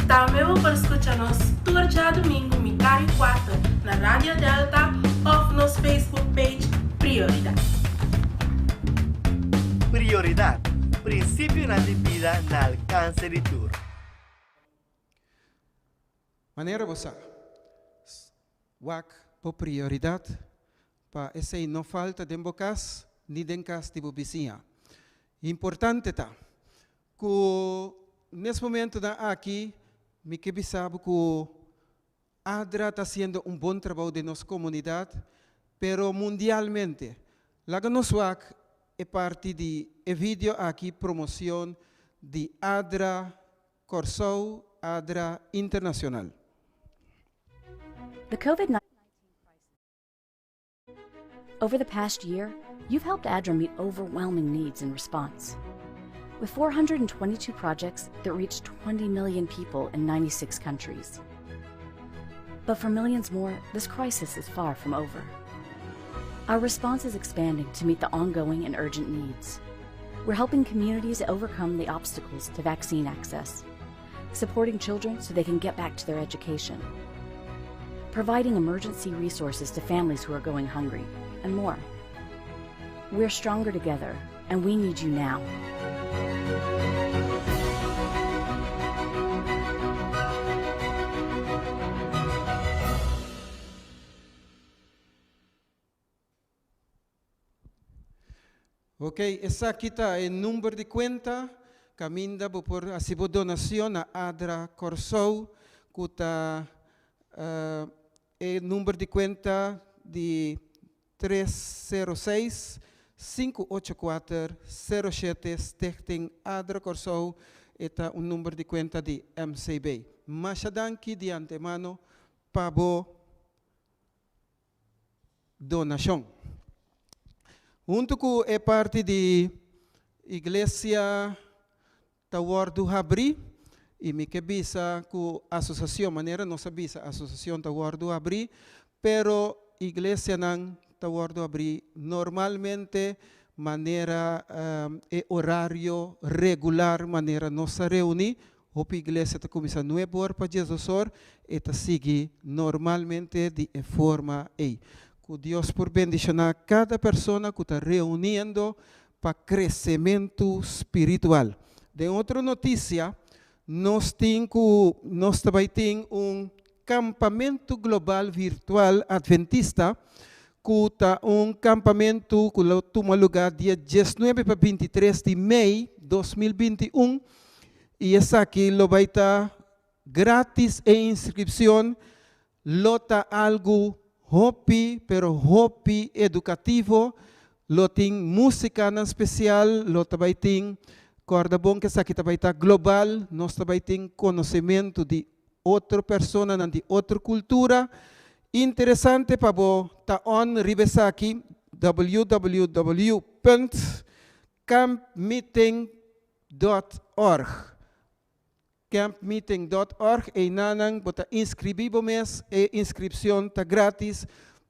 Também vou escutar-nos todo dia domingo, Micai 4, na Rádio Delta ou no Facebook page Prioridade. Prioridade, princípio na vida na alcance de tudo. Maneira você, wak por prioridade, para esse não falta de bocas nem de casa de vizinha. Importante tá, que nesse momento aqui, me que sabe que ADRA está fazendo bom trabalho de nossa comunidade, pero mundialmente, lá que nós é parte de vídeo aqui promoção de ADRA Corsou, ADRA Internacional. The COVID-19 crisis. Over the past year, you've helped ADRA meet overwhelming needs in response. With 422 projects that reached 20 million people in 96 countries. But for millions more, this crisis is far from over. Our response is expanding to meet the ongoing and urgent needs. We're helping communities overcome the obstacles to vaccine access, supporting children so they can get back to their education, providing emergency resources to families who are going hungry, and more. We're stronger together, and we need you now. Ok, essa aqui está o número de conta, caminha por a donação a ADRA Corsou, que está o número de conta de 306-584-07 Stichting ADRA Corsou, está número de conta de MCB. Mas danke de antemano para a donação. Junto com a parte de Igreja Tower do Abri, e me que bisa com a associação, maneira não sabia a associação Tower do Abri, pero Igreja não Tower do Abri normalmente maneira e horário regular, maneira nossa reunir. A igreja está começando 9 horas para Jesus e está seguir normalmente de forma aí. Que Deus por bendicionar cada pessoa que está reunindo para crescimento espiritual. De outra notícia, nós também temos campamento global virtual adventista, que está campamento que toma lugar dia 19 para 23 de maio de 2021. E essa aqui vai estar grátis em inscrição. Lota algo hobby, pero hobby educativo. Tem música na especial. Vai ter corda bom que essa aqui vai estar global. Nós também temos conhecimento de outra pessoa, de outra cultura. Interessante para você estar on revesa aqui www.campmeeting.org. campmeeting.org e nanang bota inscrever mes e inscrição está grátis.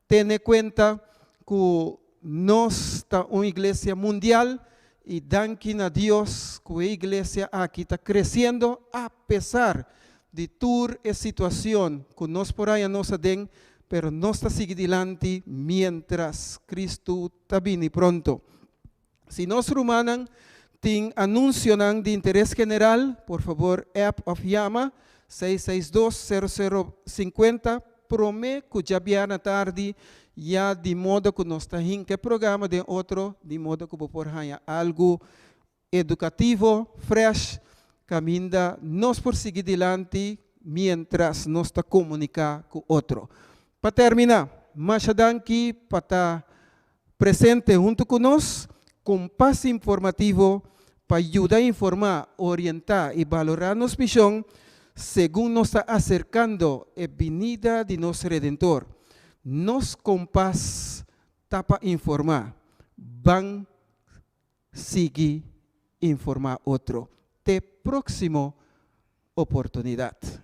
Tenha conta que nós está uma igreja mundial e danke a Deus que a igreja aqui está crescendo a pesar de toda a situação que nós por aí nós tem, pero nós está seguindo adiante mientras Cristo está vindo pronto. Se nós rumanan tem anúncio de interesse general, por favor, app of Yama 662-0050. Promete que já vier na tarde, já de modo que nós estamos em que programa de outro, de modo que por algo educativo, fresh, caminha nós por seguir adiante, mientras nós está comunicar com outro. Para terminar, Mashadanki para estar presente junto conosco, com passo informativo para ajudar a informar, orientar e valorar nossa missão, segundo nos está acercando a venida de nosso Redentor. Nos compás está para informar, van seguir informar outro. Até próxima oportunidade.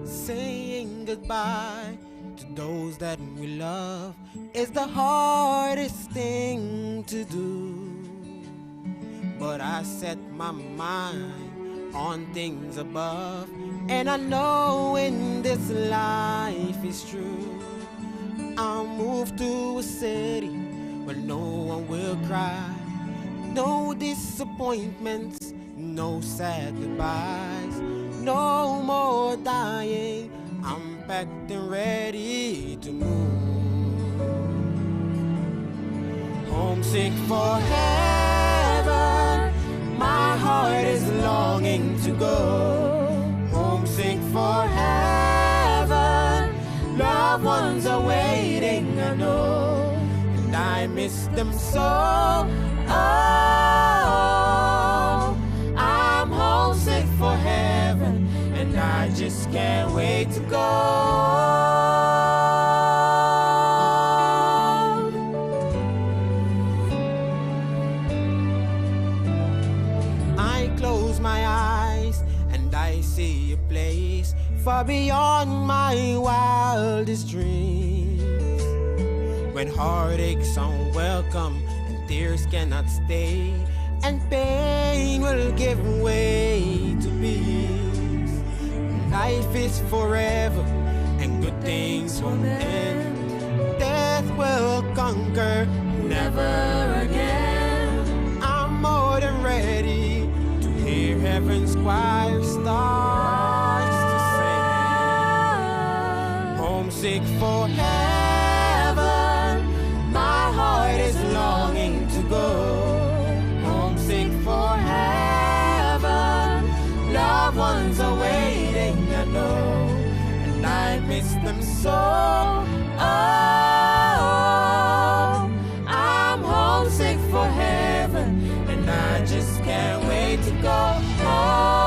Saying goodbye to those that we love is the hardest thing to do. But I set my mind on things above, and I know in this life is true. I'll move to a city where no one will cry, no disappointments, no sad goodbyes, no more dying. I'm packed and ready to move. Homesick for heaven, my heart is longing to go. Homesick for heaven, loved ones are waiting, I know, and I miss them so. Oh, I'm homesick for heaven, and I just can't wait to go. I close my eyes and I see a place far beyond my wildest dreams, when heartaches unwelcome and tears cannot stay, and pain will give way to peace. Life is forever and good things won't end. Death will conquer, never again. I'm more than ready to hear heaven's choir starts to sing. Homesick for heaven, my heart is longing to go. them so. Oh, I'm homesick for heaven, and I just can't wait to go home.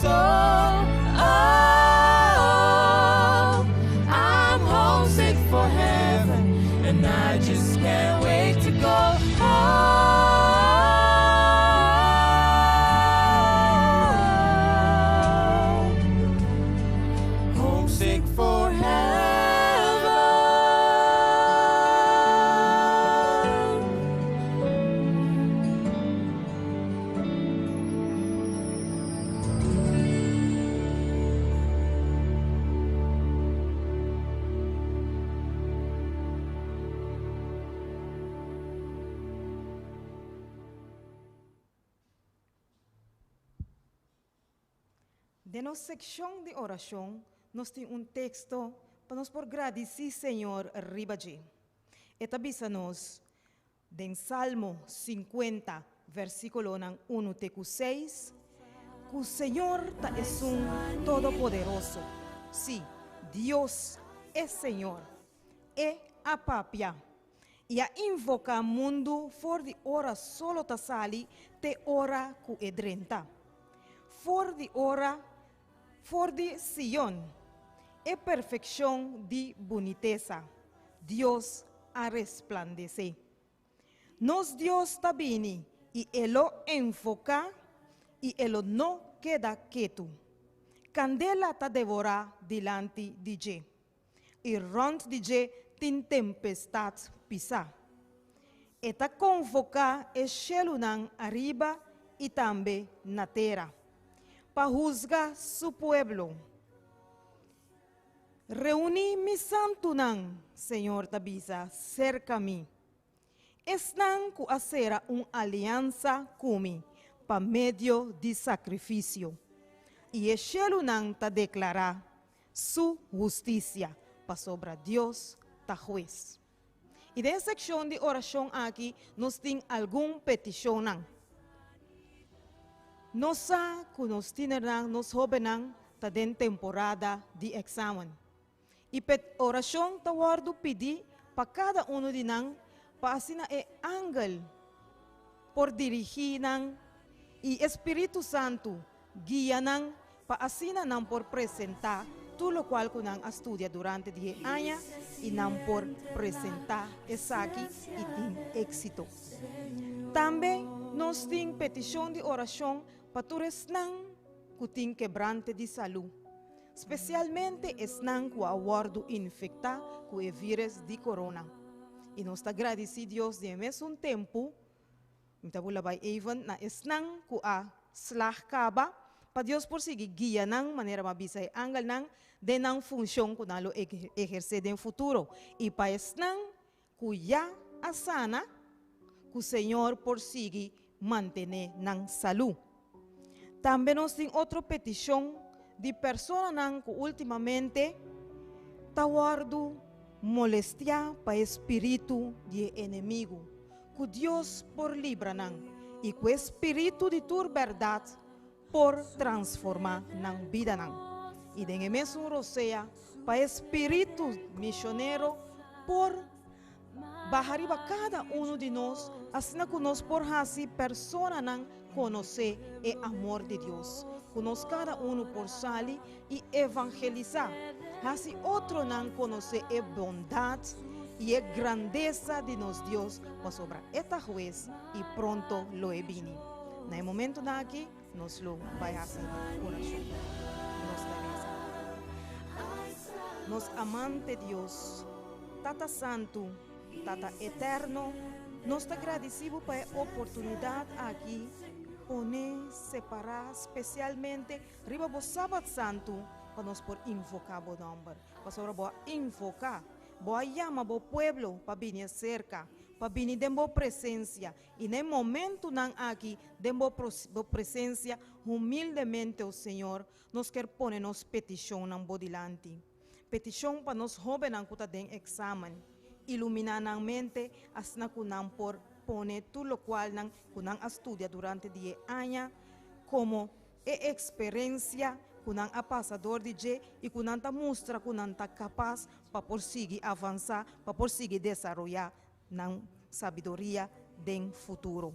So, oh, I'm homesick for heaven, and I just can't wait to go home. Homesick for heaven. De nuestra sección de oración, nos tiene un texto para nos por agradecer, Señor, arriba allí. Esta nos de Salmo 50, versículo 1-6, que el Señor es un todopoderoso. Sí, Dios es Señor, es apapia. Y a invoca mundo for de hora solo ta sali, te ora ku edrenta. For de hora, for de Sion, e perfección de boniteza, Dios a resplandecer. Nos Dios tabini, y elo enfoca, y elo no queda quieto. Candela ta devora delante de je, y rond de je tin tempestad pisa. Eta convoca e shelunan arriba y también na terra, pa juzgar su pueblo. Reuni mi santunan, Señor Tabisa, cerca mí. Están ku hacer una alianza kumi pa medio de sacrificio. Y eshelunan ta declara su justicia pa sobre Dios ta juez. Y de esa sección de oración aquí nos tiene algún petición. Nos tienen nos jóvenes ta den temporada de examen. Y oración ta guardo pidi pa cada uno de nan pa asina e ángel por dirigir nan y Espíritu Santo guía nan pa asina nan por presentar todo lo cual kunan estudia durante 10 años y nan por presentar aquí y tin éxito. También nos tiene petición de oración para todos que tienen quebrante de salud, especialmente están que aguardo infectado con el virus de corona. Y nos agradecido Dios de mes un tiempo, mitabula even na están que a slag kaba, para Dios por seguir guía nan manera mabisa e angal nan de nan función que lo ejercer en futuro. Y para están que ya asana, que el Señor por seguir mantener nan salud. También nos tiene otra petición de personas que últimamente tawardo molestia para espíritu de enemigo. Que Dios por libranan y que espíritu de tu verdad por transformar nan vida nan. Y de mesmo rosea para espíritu misionero por bajar cada uno de nosotros, así que nos por así persona nan conocer el amor de Dios. Conoce cada uno por salir y evangelizar. Así otro nan conoce la bondad y la grandeza de nos Dios para sobre esta juez y pronto lo he vini. En el momento de aquí nos lo vaya a hacer oración. Nos amante Dios, Tata Santo, Tata Eterno, nos agradecemos por la oportunidad aquí poner, separar especialmente riba bo Sábado Santo para nós por invocar o nome. Pastor, bo invocar, bo llama bo pueblo para vir cerca, para vir dembo presença. E no momento não aqui, dembo presença humildemente o Senhor, nos quer poner nos petição não bo dilante. Petição para nos jovens que estão em exame, iluminar a mente, asna kunang por poner tudo lo qual nang kunang estudia durante 10 anos, como experiência kunang a passador de je e kunang ta mostra kunang ta capaz para prosseguir avançar, para prosseguir desenvolver na sabedoria do futuro.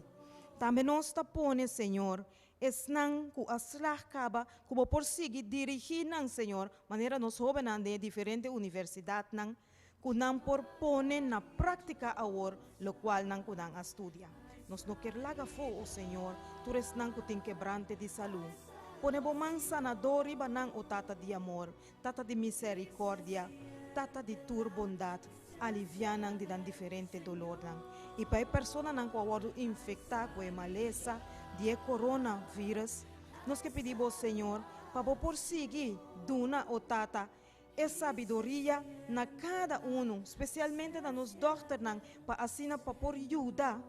Também nós ta pone, Senhor, esnang ku aslah kaba como prosseguir dirigir nang, Senhor, maneira nos jovens de diferentes universidades nang kunang por pone na prática agora, lo qual nang kunang estudia. Nos no quer laga fo, o Senhor, tu res nang kuting quebrante de saúde. Pone bo man sanador iba nang o tata de amor, tata de misericórdia, tata de tur bondade, alivianang de dan diferente dolor nang. E para persona nang ko award infectar com maleza de coronavírus, nos que pedimos, Senhor, para bo prosseguir duna o tata e sabedoria na cada especialmente na nos doctor nang para assim para por ajuda,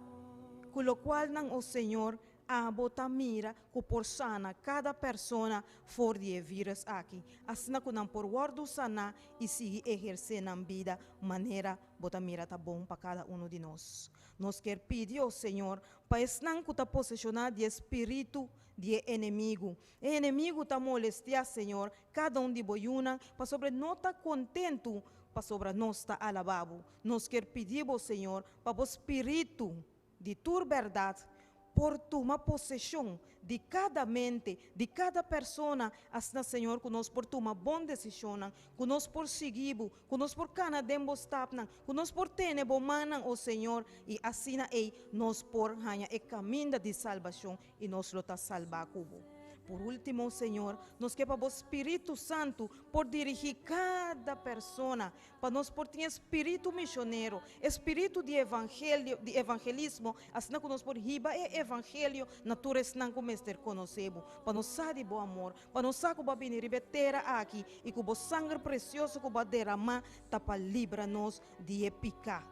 com o qual nang o Senhor a bota mira que por sana cada persona for de vírus aqui, assim que não por guardo sana e seguir exercer na vida maneira bota mira tá bom para cada de nós. Nós quer pedir ao Senhor para não que tá posicionar de espírito de inimigo. O inimigo tá molestia, Senhor, cada de boiuna para sobre não tá contento para sobre nós tá alabado. Nós quer pedir ao Senhor para o espírito de tua verdade por tomar possessão de cada mente, de cada persona, assim, Senhor, que nós por tomar boa decisão, que nós por seguir, que nós por cana dembo stap, que nós por ter bo manan o Senhor, e assim nós por ganhar o caminho de salvação e nós lo tá salvar cubo. Por último, Senhor, nos que para o Espírito Santo por dirigir cada persona, para nós por ter espírito missionário, espírito de evangelismo, assim que nós por riba e evangelho, naturais não começar conhecemos, para nós saber bom amor, para nós saber que vai vir ribetera aqui e que o sangue precioso que vai derramar, para livrar-nos de picar.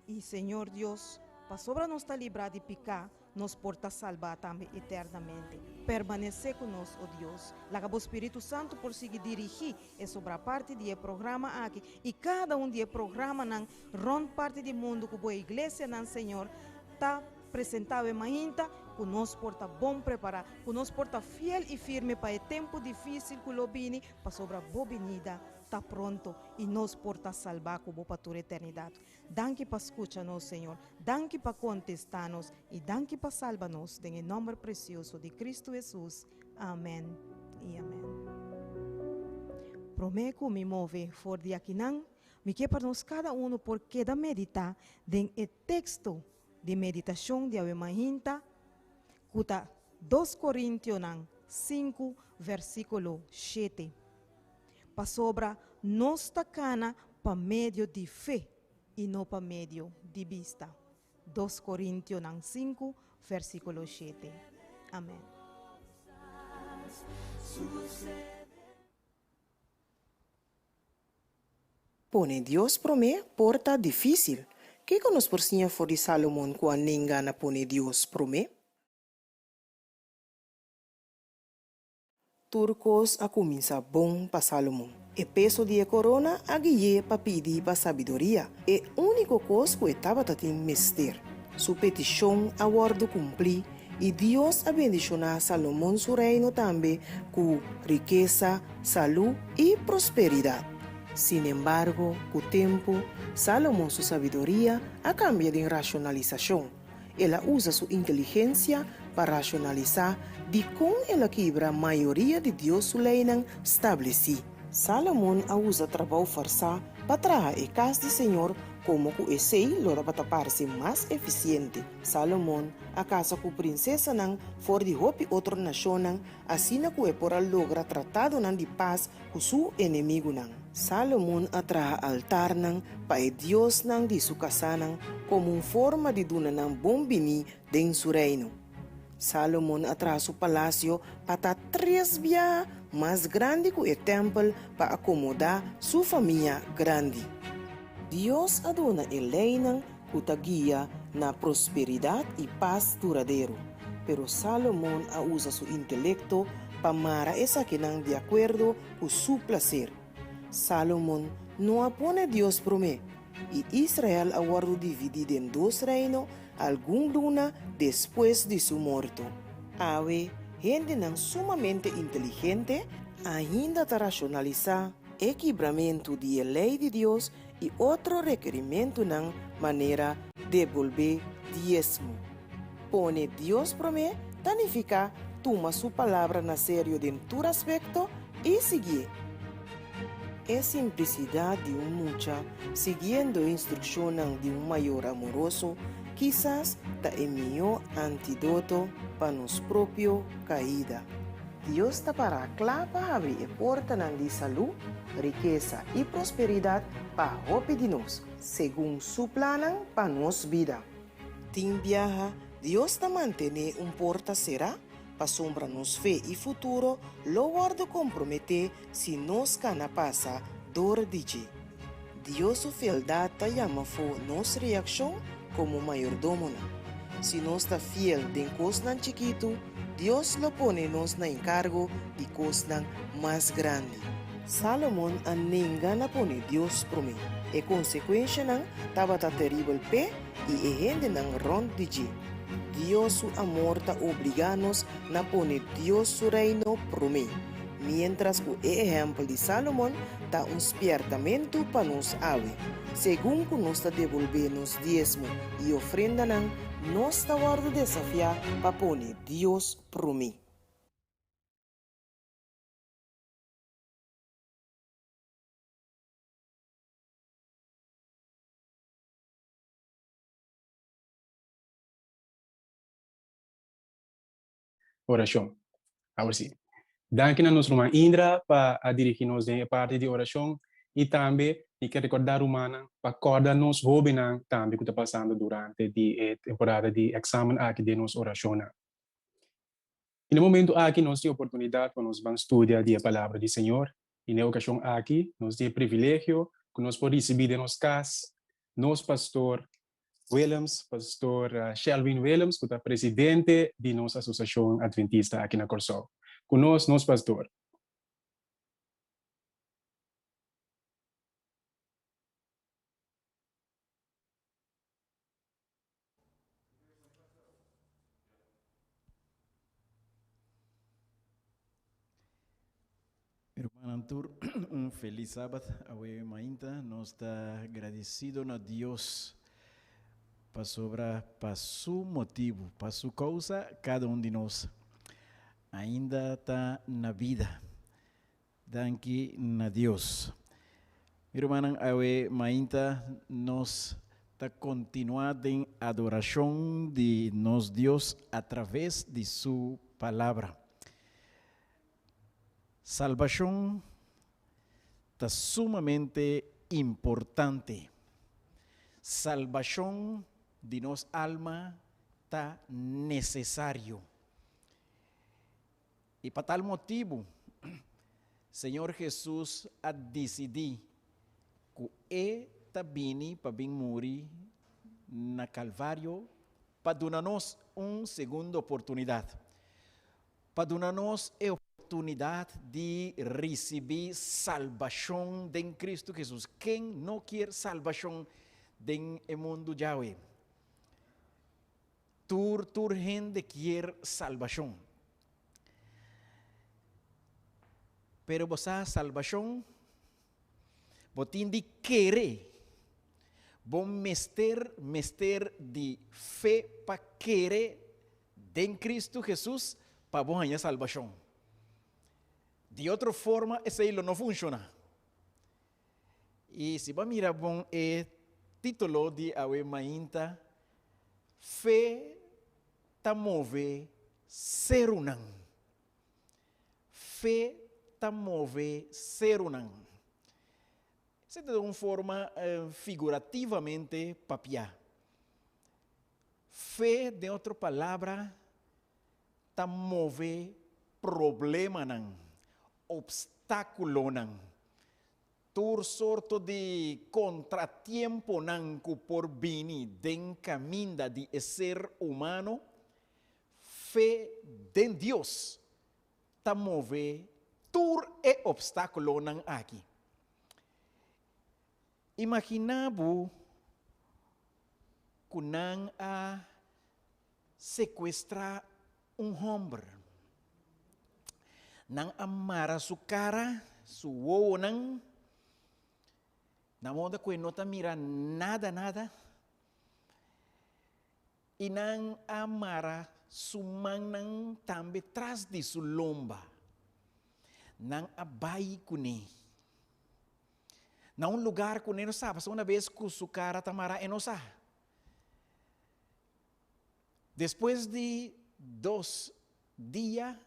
E Senhor Deus, para sobre nós estar livrar de picar, nos porta salvar também eternamente. Permanecer conosco, oh Deus. Laga o Espírito Santo por seguir dirigir e sobre a parte do programa aqui. E cada de programa nan ron parte do mundo que a igreja nan Senhor está apresentado em mainta, que nos porta bom preparar, que nos porta fiel e firme para o tempo difícil que lo vini, para sobre a boa venida. Está pronto e nos porta salvar como para toda a eternidade. Danke para escutar-nos, Senhor. Danke para contestar-nos e danke para salvar-nos. Em nome precioso de Cristo Jesus. Amém e amém. Prometo me mover for de aqui não, me que para nós cada por queda meditar em o texto de meditação de Avemahinta, cuta 2 Coríntios 5, versículo 7. Para sobra nossa cana para meio de fé e não para meio de vista. 2 Coríntios 5, versículo 7. Amém. Pone Dios promé porta difícil. Que conos por sinha for de Salomón quando ninguém na pone Dios promé? Turcos a começar bom para Salomão. E peso de corona a guiar para pedir para sabedoria. E único coisa que estava tendo mister. Sua petição a guardo cumprir e Deus abençoar Salomão seu reino também com riqueza, saúde e prosperidade. Sin embargo, com o tempo, Salomão sua sabedoria a cambia de racionalização. Ela usa sua inteligência para racionalizar de como ela quebra a maioria de Deus sua lei estabeleci. Salomão a usa trabalho forçado para trazer a casa do Senhor como que esse lora para parecer mais eficiente. Salomão a casa com a princesa for de hopi outra nação assim que é por logra tratado de paz com seu inimigo Salomão atrai altar para Deus de sua casa como uma forma de donar bom bini em seu reino. Salomón atrás su palacio para 3 via más grande que el templo para acomodar su familia grande. Dios adona Elena que guía na prosperidad y paz duradero, pero Salomón usa su intelecto para mara esa que no de acuerdo con su placer. Salomón no apone Dios promé, y Israel aguardo dividido en 2 reinos algún luna después de su muerto. Ave, gente nan sumamente inteligente, ainda para racionalizar equilibramiento de la ley de Dios y otro requerimiento nan manera de devolver diezmo. Pone Dios promé, significa toma su palabra na serio de tu aspecto y sigue. Es simplicidad de un mucha, siguiendo instrucciones de un mayor amoroso, quizás da el mejor antídoto para nos propio caída. Dios está para clava abrir porta de salud, riqueza y prosperidad para pedirnos, según su plan para nos vida. Tim viaja, Dios está mantener un porta será, para sombra nos fe y futuro, lo guardo compromete si nos cana pasa dor dije. Dios su fieldad ta llama fo nos reacción como mayordomo. Si nos está fiel de cosnan chiquito, Dios lo pone nos na encargo de cosnan más grande. Salomón a ningana pone Dios promé. E consecuencia nan taba ta terrible pe y gente nan rond dije. Dios su amor ta obliganos na pone Dios su reino promé. Mientras que el ejemplo de Salomón ta un spiertamento para nos ave. Según que nos ta devolvernos diezmo y ofrenda nan, nos ta guardo desafiar para poner Dios promé. Oração. Agora sim. Danke a nossa irmã Indra para dirigir-nos em parte de oração e também quero recordar humana para acordar-nos hobinan também que está passando durante a temporada de exame aqui de nossa oração. E no momento aqui nós temos oportunidade para nós estudar a palavra do Senhor e na ocasião aqui nós temos privilégio que nós podemos receber de nossa casa nosso pastor Williams, pastor Shelvin Williams, que é presidente de nossa associação adventista aqui na Corsol. Conosco, nosso pastor. Irmã Antur, feliz sábado a Mainta. Nós está agradecido a Deus para su motivo, para su causa, cada de nós ainda está na vida. Danke na Deus. Irmã Awe Mainta, nós está continuando em adoração de nosso Deus através de sua palavra. Salvação está sumamente importante. Salvação de nossa alma está necessário. E para tal motivo, Senhor Jesus a decidir que Ele está vindo para vir morrer na Calvário para dar-nos uma segunda oportunidade. Para dar-nos a oportunidade de receber salvação em Cristo Jesus. Quem não quer salvação no mundo Yahweh? Tur gente quer salvação. Pero você salvação, você tem de querer. Bom mester de fé para querer em Cristo Jesus para bom ganhar salvação. De outra forma, esse não funciona. E se vai mirar bom é título de Awe Mainta, fé ta move ser unang. Fé ta move ser unang. Essa é de uma forma figurativamente papiá. Fé, de outra palavra, ta move problema nan, obstáculo nan, tur sorto de contratiempo nan que por vini den caminda de ser humano, fe den Dios ta move tur e obstáculo nan aqui. Imaginabo que nan a sequestrar homem, nan amara su cara, su wowo nan, na moda que não tá mira nada, e nan amara su man nan tambe tras de su lomba, nan abai kune. Na lugar que não sabe, uma vez que su cara tamara enosa. Después de 2 dias,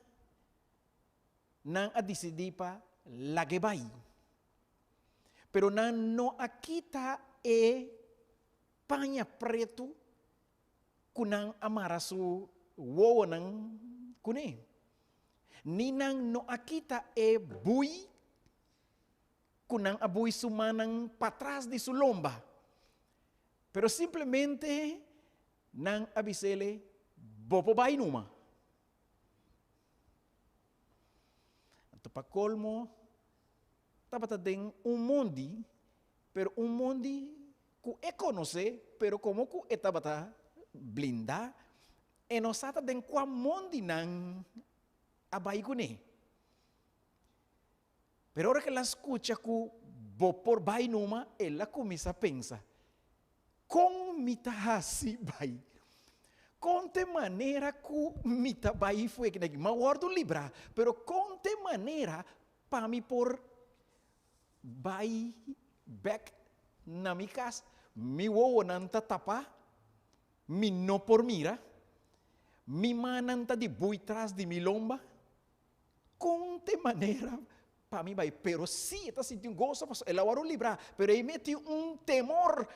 nan a decidi pa lagebay. Pero nan no akita e paña preto kunang amara su wowo nan kune. Ni nan no akita e bui kunang abuy sumanang patras di su lomba. Pero simplemente nang abisele bopobay numa. Ito pa kolmo, tapata din mundi, pero mundi ku e conoce, pero como ku etabata blinda, enosata din kwa mundi nang abay kune. Pero ahora que la escucha ku bopor bay numa, ella comienza a pensar, com mitahasi bay. Conte maneira que mita bay foi que negi mawardo libra, pero conte maneira para mi por bay back na mi casa, mi wowo nanta tapa, mi no por mira, mi mananta de bui tras de mi lomba, conte maneira para mi bay, pero sí está sintiendo gozo, el awaro libra, pero aí meti temor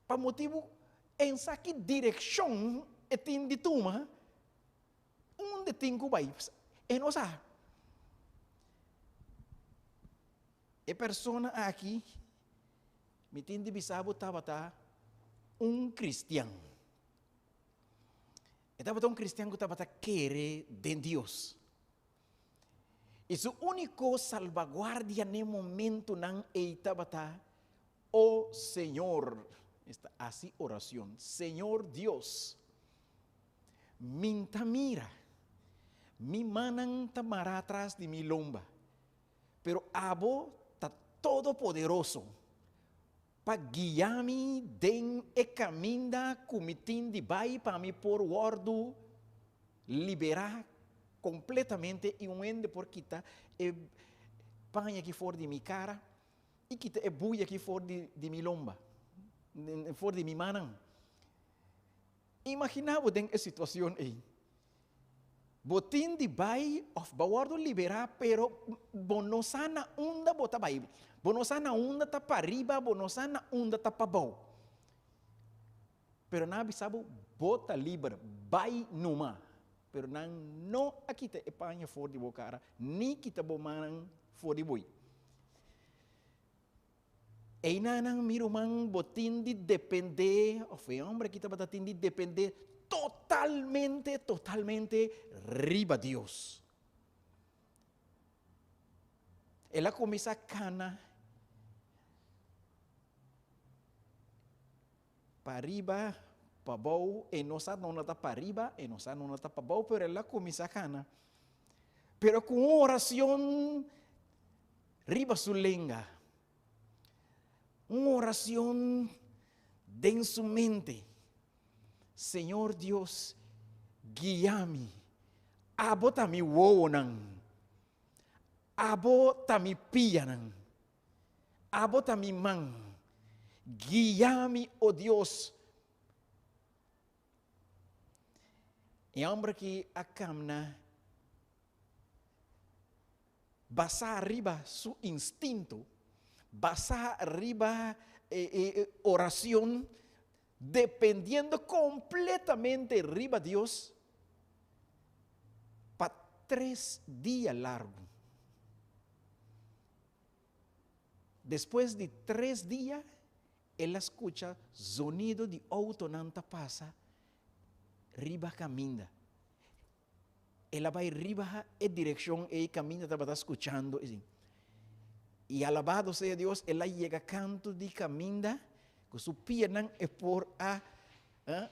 para motivo em que direção é tem de tuma, onde tem que vai, e não sabe. E persona aqui, me tem de bisabo tabata cristiano. E tabata cristiano que tabata querer de Deus. E su único salvaguardia no momento nan e tabata, oh Senhor. Esta así oración. Señor Dios, minta mira, mi manan tamara atrás de mi lomba, pero abo ta todopoderoso, pa guiarme den e caminda comitin de bai para mi por guardo liberar completamente y un ende por quita e paña aqui for de mi cara e quita e buia aqui for de mi lomba. For de mi manang. Imaginabo den a situação aí. Botin de bai of bawardo libera, pero bonosana unda bota bai. Bonosana unda ta pariba, bonosana unda ta pabau. Pero na bisabo bota libera, bai numa. Pero nang no akita epanha for de bocara, ni kita bomanang for de boi. E nanang mirumang botin de depender, o fe hombre kita batatin de depender totalmente riba Dios. Ela comienza cana para riba, para bau, e no sa não está para riba, e no sa não está para bau, pero ela comienza cana. Pero com oração riba sulenga. Una oración en su mente. Señor Dios, guíame. Abota mi wowonan. Abota mi pianan. Abota mi man. Guíame, oh Dios. E hombre que acamna basa arriba su instinto. Basa arriba oración, dependiendo completamente arriba Dios, 3 días largos. Después de 3 días, ela escucha sonido de auto nanta passa, riba caminha. Ela vai riba em direção e caminha estava escutando assim. E alabado seja Deus, ela chega canto de caminha, que su pia não é por a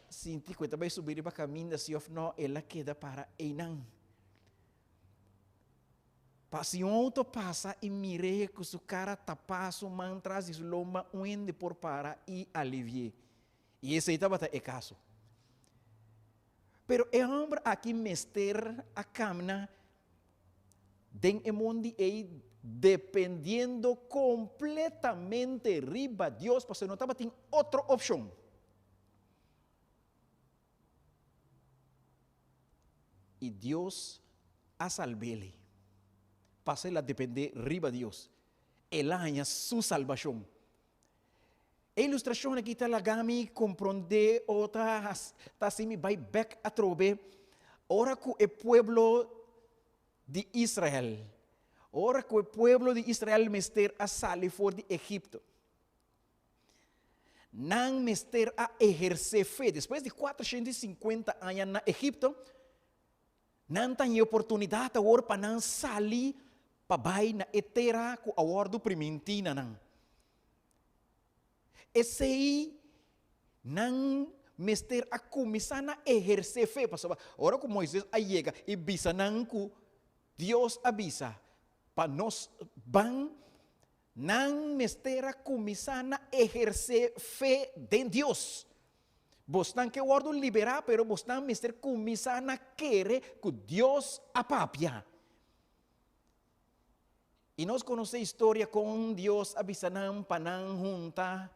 sinti que vai subir para caminha, se of não, ela queda para não. Se um auto passa e mire que su cara tapa su mantras e su lomba onde por para e alivie. E esse estava é caso. Pero o homem aqui mester a camina den emundi e dependiendo completamente riba Deus, porque não estava tem outra opção. E Deus a salvele. Para ela depender riba Deus. Ela ganha sua salvação. A ilustração aqui está lagami compreender outra está assim vai back a trobe. Ora que o pueblo de Israel, ora que o pueblo de Israel mester a salir fora de Egipto. Não mester a exercer fé. Depois de 450 anos na Egipto, não tem oportunidade agora para não sair para na etera com a ordem primentina não. Esse aí não mester a começar a exercer fé, pastor. Ora como Moisés aí chega e bisa não que Deus avisa para nós não mester a começar a exercer fé de Deus. Vos não que o ordem liberar, pero vos não mester começar a querer que Deus apapia. E nós conhecemos a história com Deus avisanam para não juntar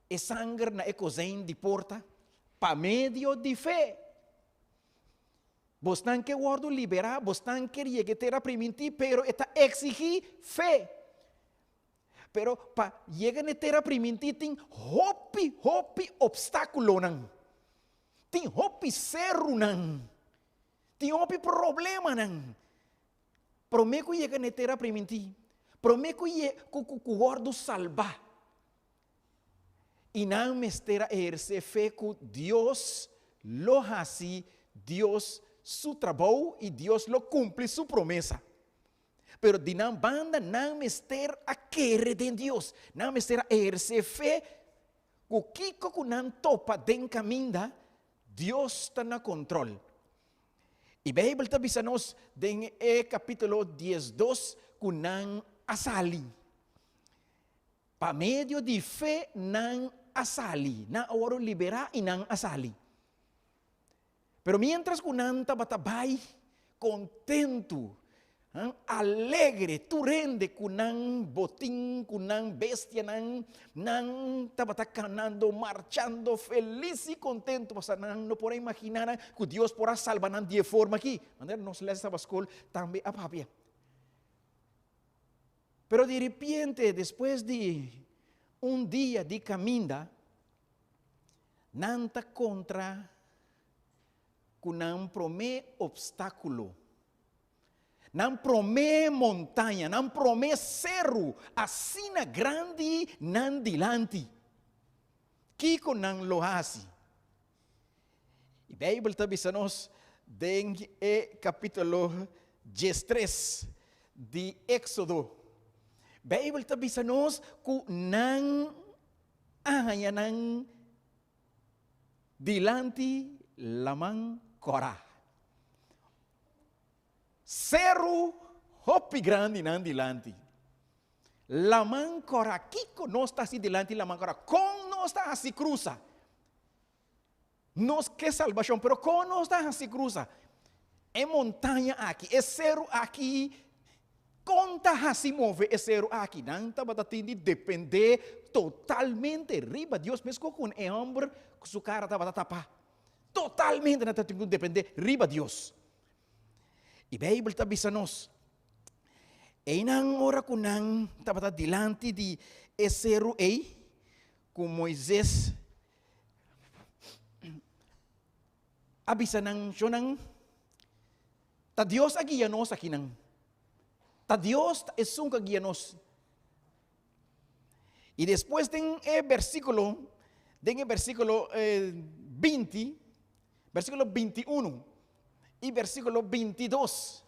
e sangue na cozinha de porta para meio de fé. Você não quer o ordem liberar, você não quer chegar a permitir, pero está exigir fé. Pero para chegar a ter a permitir, tem hopi obstáculo não. Tem hopi cerro não. Tem hopi problema não. Prometo que chega a ter a permitir. Prometo que o ordem salvar. E não mester a exercer fé que Deus lo hace, Deus su trabalho e Deus lo cumpre sua promessa. Pero de não banda, não mester a querer de Deus, não mester a exercer fé, o que não topa den caminho, Deus está no controle. E a Bíblia está dizendo-nos, em capítulo 12, que não asali. Para meio de fé, não asali. Não agora liberar e não asali. Pero mientras que não estava contento, alegre, tu rende com não botim, com não bestia, não estava canando, marchando, feliz e contento, porque não pode imaginar que Deus porá salvar não de forma aqui. Maneira nós lemos a escola também a papia. Pero de repente, depois de dia de caminho, não está contra que não promete obstáculo. Não promete montanha, não promete cerro, assim na grande, não dilante. Kiko não lo hace. E a Bíblia está dizendo-nos, em capítulo 13 de Éxodo, a Bíblia está dizendo-nos que não dilante lamang Korah. Cerro hopi grande não dilante. Lamang Korah, Kiko não está assim dilante lamang Korah. Com não está assim cruza. Nós que salvação, pero com não está assim cruza. É montanha aqui, é cerro aqui. Conta assim move é cerro aqui. Não está batendo depender totalmente riba Deus mesmo com o homem que sua cara estava tapar. Totalmente não está tendo depender riba Deus. E a Bíblia está dizendo-nos, e não hora que não estava dilante de esse rei, com Moisés, avisa não, Ta Dios a guia-nos aqui não. Ta Dios é um que guia-nos. E depois tem versículo 20, versículo 21 e versículo 22.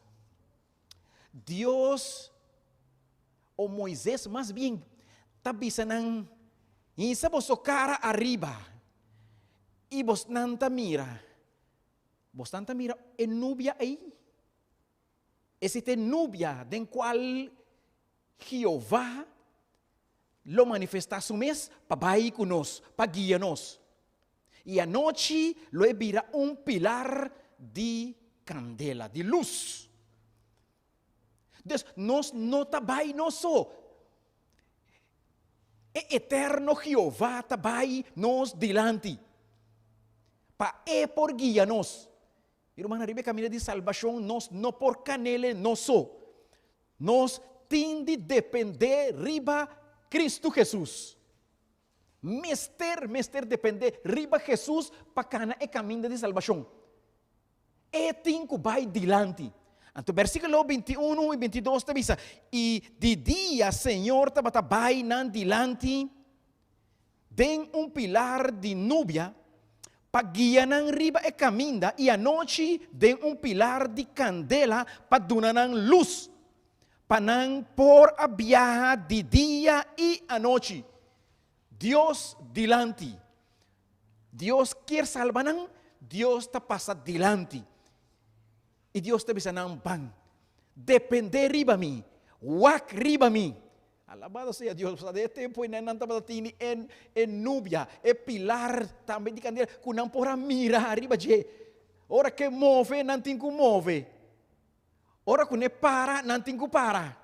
Deus, ou Moisés, mais bem, está dizendo, e se você cara arriba, e você não mira a nubia aí. Existe nubia, den qual Jeová lo manifesta su mes para vai conosco, para guiar-nos. E a noite lo vira pilar de candela, de luz. Deus, nós não vai nós só. É eterno Jeová vai nos dilante. Para por guiar-nos. Irmã, arriba caminho de salvação, nós não por canele, nós só. Nós temos de depender riba Cristo Jesus. Mester depender riba Jesus para cana e caminho de salvação. E tem que vai dilante. Então, versículo 21 e 22 te diz, e de dia, Senhor, te vai nan dilante, den pilar de nubia, para guiar riba e caminho, e a noite, den pilar de candela, para donar luz, para não por a viajar de dia e a noite. Deus dilante. Deus quer salvar, Deus te passa dilante. E Deus te diz, não, bang, depender riba mim, wak riba mim. Alabado seja Deus, de tempo não estava tini en nubia, e pilar também de candela, que não pora mirar riba de. Ora que move, não tem que move. Ora que ne para, não tem que para.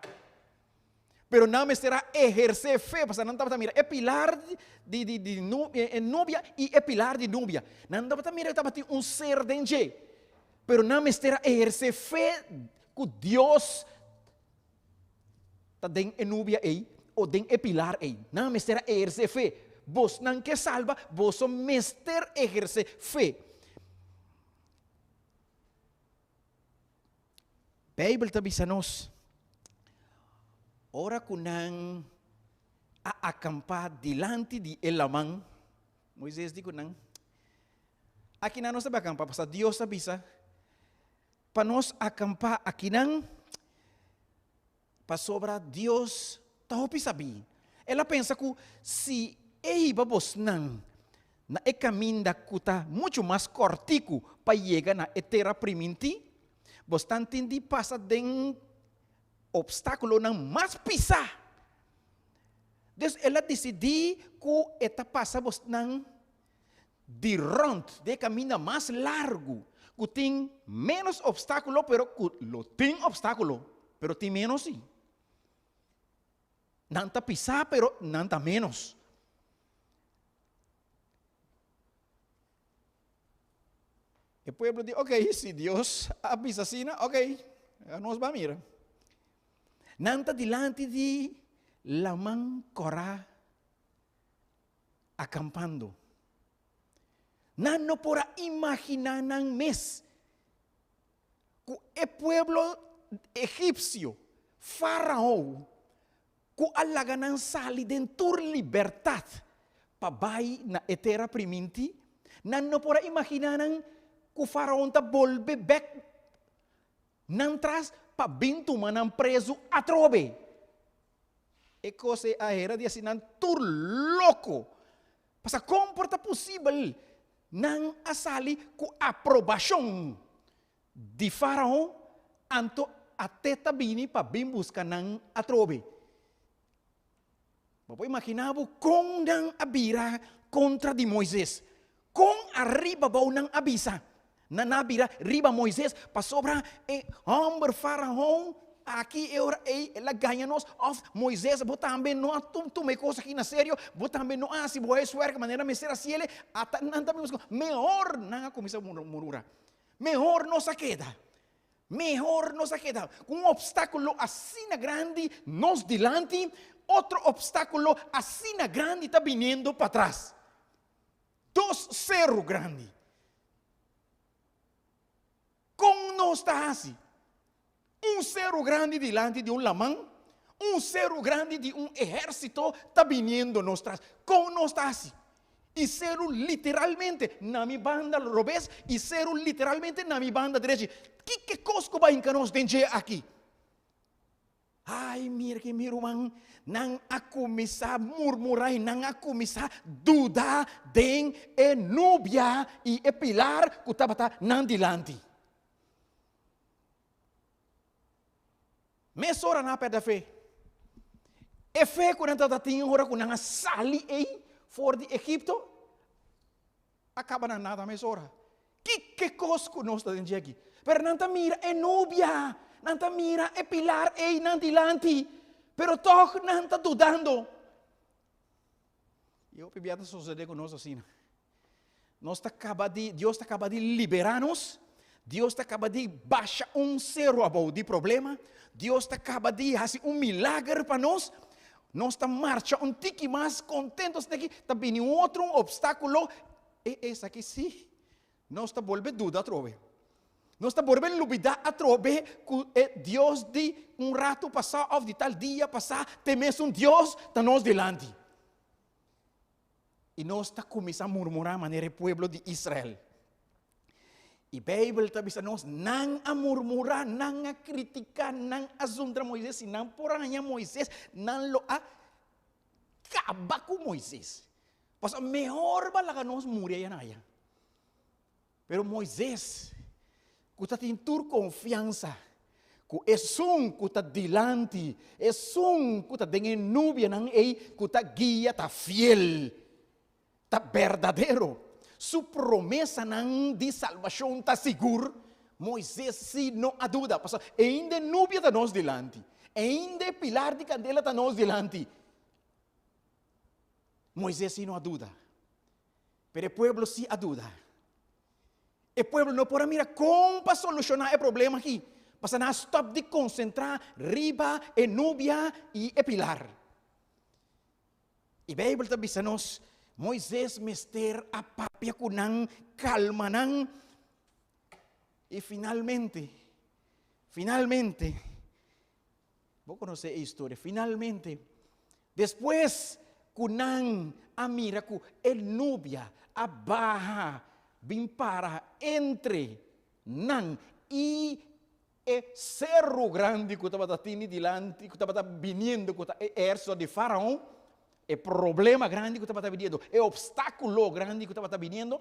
Pero não me será exercer fé, porque não estava mirar. É pilar de nubia e é pilar de nubia. Não estava mirar, estava ser de. Pero não me será exercer fé que Deus está den en nubia aí, ou den e pilar aí. Não me será exercer fé. Vos não que salva, vos só mester exercer fé. Bíblia está dizendo-nos, ora que não acampar dilante de Elamã, Moisés diz que não. Aqui não se vai acampar, porque Deus avisa, para nós acampar aqui não, para sobrar Deus, está sabe. Ela pensa que se vos não, na caminho que está muito mais cortico para chegar na terra priminti, vos tanto passa de obstáculo não mais pisar. Deus ela decidiu que esta passa vos não de rond, de caminho mais largo, que tem menos obstáculo, pero que lo tem obstáculo, pero tem menos sim. Não está pisar, pero não está menos. O povo diz, ok, se Deus avisa assim, ok, nós vamos mirar. Não está delante de Lamã Corá acampando. Não pode imaginar nada mais que o povo egípcio, Faraó, que alaga não sali dentro da liberdade para vai na terra priminti, não pode imaginar que o Faraó está volve back, não traz para bintu manang preso a trobe. E coisa a era de assim, não tur louco. Para como é possível não asali com aprovação de Faraó, anto até tabini para bem buscar não a trobe. Você imaginar com não abira contra de Moisés, com arriba bau não abisa. Na nabira riba Moisés para sobra homem Faraó aqui ela ganha-nos of Moisés vou também não tome coisa aqui na sério vou também não se vou esfuer que maneira me ser assim ele não também melhor não começa a murmurar melhor não se queda com obstáculo assim grande nos delante outro obstáculo assim grande está vindo para trás 2-0 grande. Com nós está assim. cerro grande delante de lamán, cerro grande de ejército está viniendo con nosotros. Y cerro literalmente na mi banda al revés y cerro literalmente na mi banda derecha. ¿Qué cosa va a nos denje aquí? Ay, mira que mi irmão, não a começar a murmurar, não a começar a dudar de núbia e pilar que estava não delante. Mas ora na pé da fé. E fé quando está tinha ora quando não sali aí fora de Egipto, acaba na nada mas ora. Que coisa que nós estamos aqui? Pero não mira núbia. Nanta mira pilar não delante, pero toch nanta dudando. Eu pibiata suceder com nós assim. Deus está acaba de liberar-nos. Deus está acaba de baixar cerro abaixo de problema. Deus está acaba de fazer milagre para nós. Nós está marchando tique mais contentos daqui. Está vindo outro obstáculo. E esse aqui sim. Nós está volvendo dúvida trove. Nós está volvendo olvidar a trove que Deus de rato passar ou de tal dia passar temos Deus está nos delante. E nós está começando a murmurar a maneira do povo de Israel. E a Bíblia está dizendo nós não a murmurar, não a criticar, não a zundar Moisés, não por arranhar Moisés, não lo a acabar com Moisés. Mas melhor para nós morrer na área. Pero Moisés que está tendo confiança, que é que está delante, é que está dentro nuvem, que está guia, está fiel, está verdadeiro. Sua promessa de salvação está segura. Moisés sim não há dúvida, ainda nuvem está nós delante, ainda pilar de candela está nós delante. Moisés sim não há dúvida, mas o povo sim há dúvida. O povo não pode mirar como para solucionar o problema aqui. Para não stop de concentrar riba, núbia e pilar. E a Bíblia está dizendo Moisés mester a papia com calma não. E finalmente, vou conhecer a história. Finalmente, depois que a mira com núbia, a barra, vim para entre Nan e cerro grande que estava tendo delante, que estava vindo com o exército de Faraó, o problema grande que estava vindo, o obstáculo grande que estava vindo,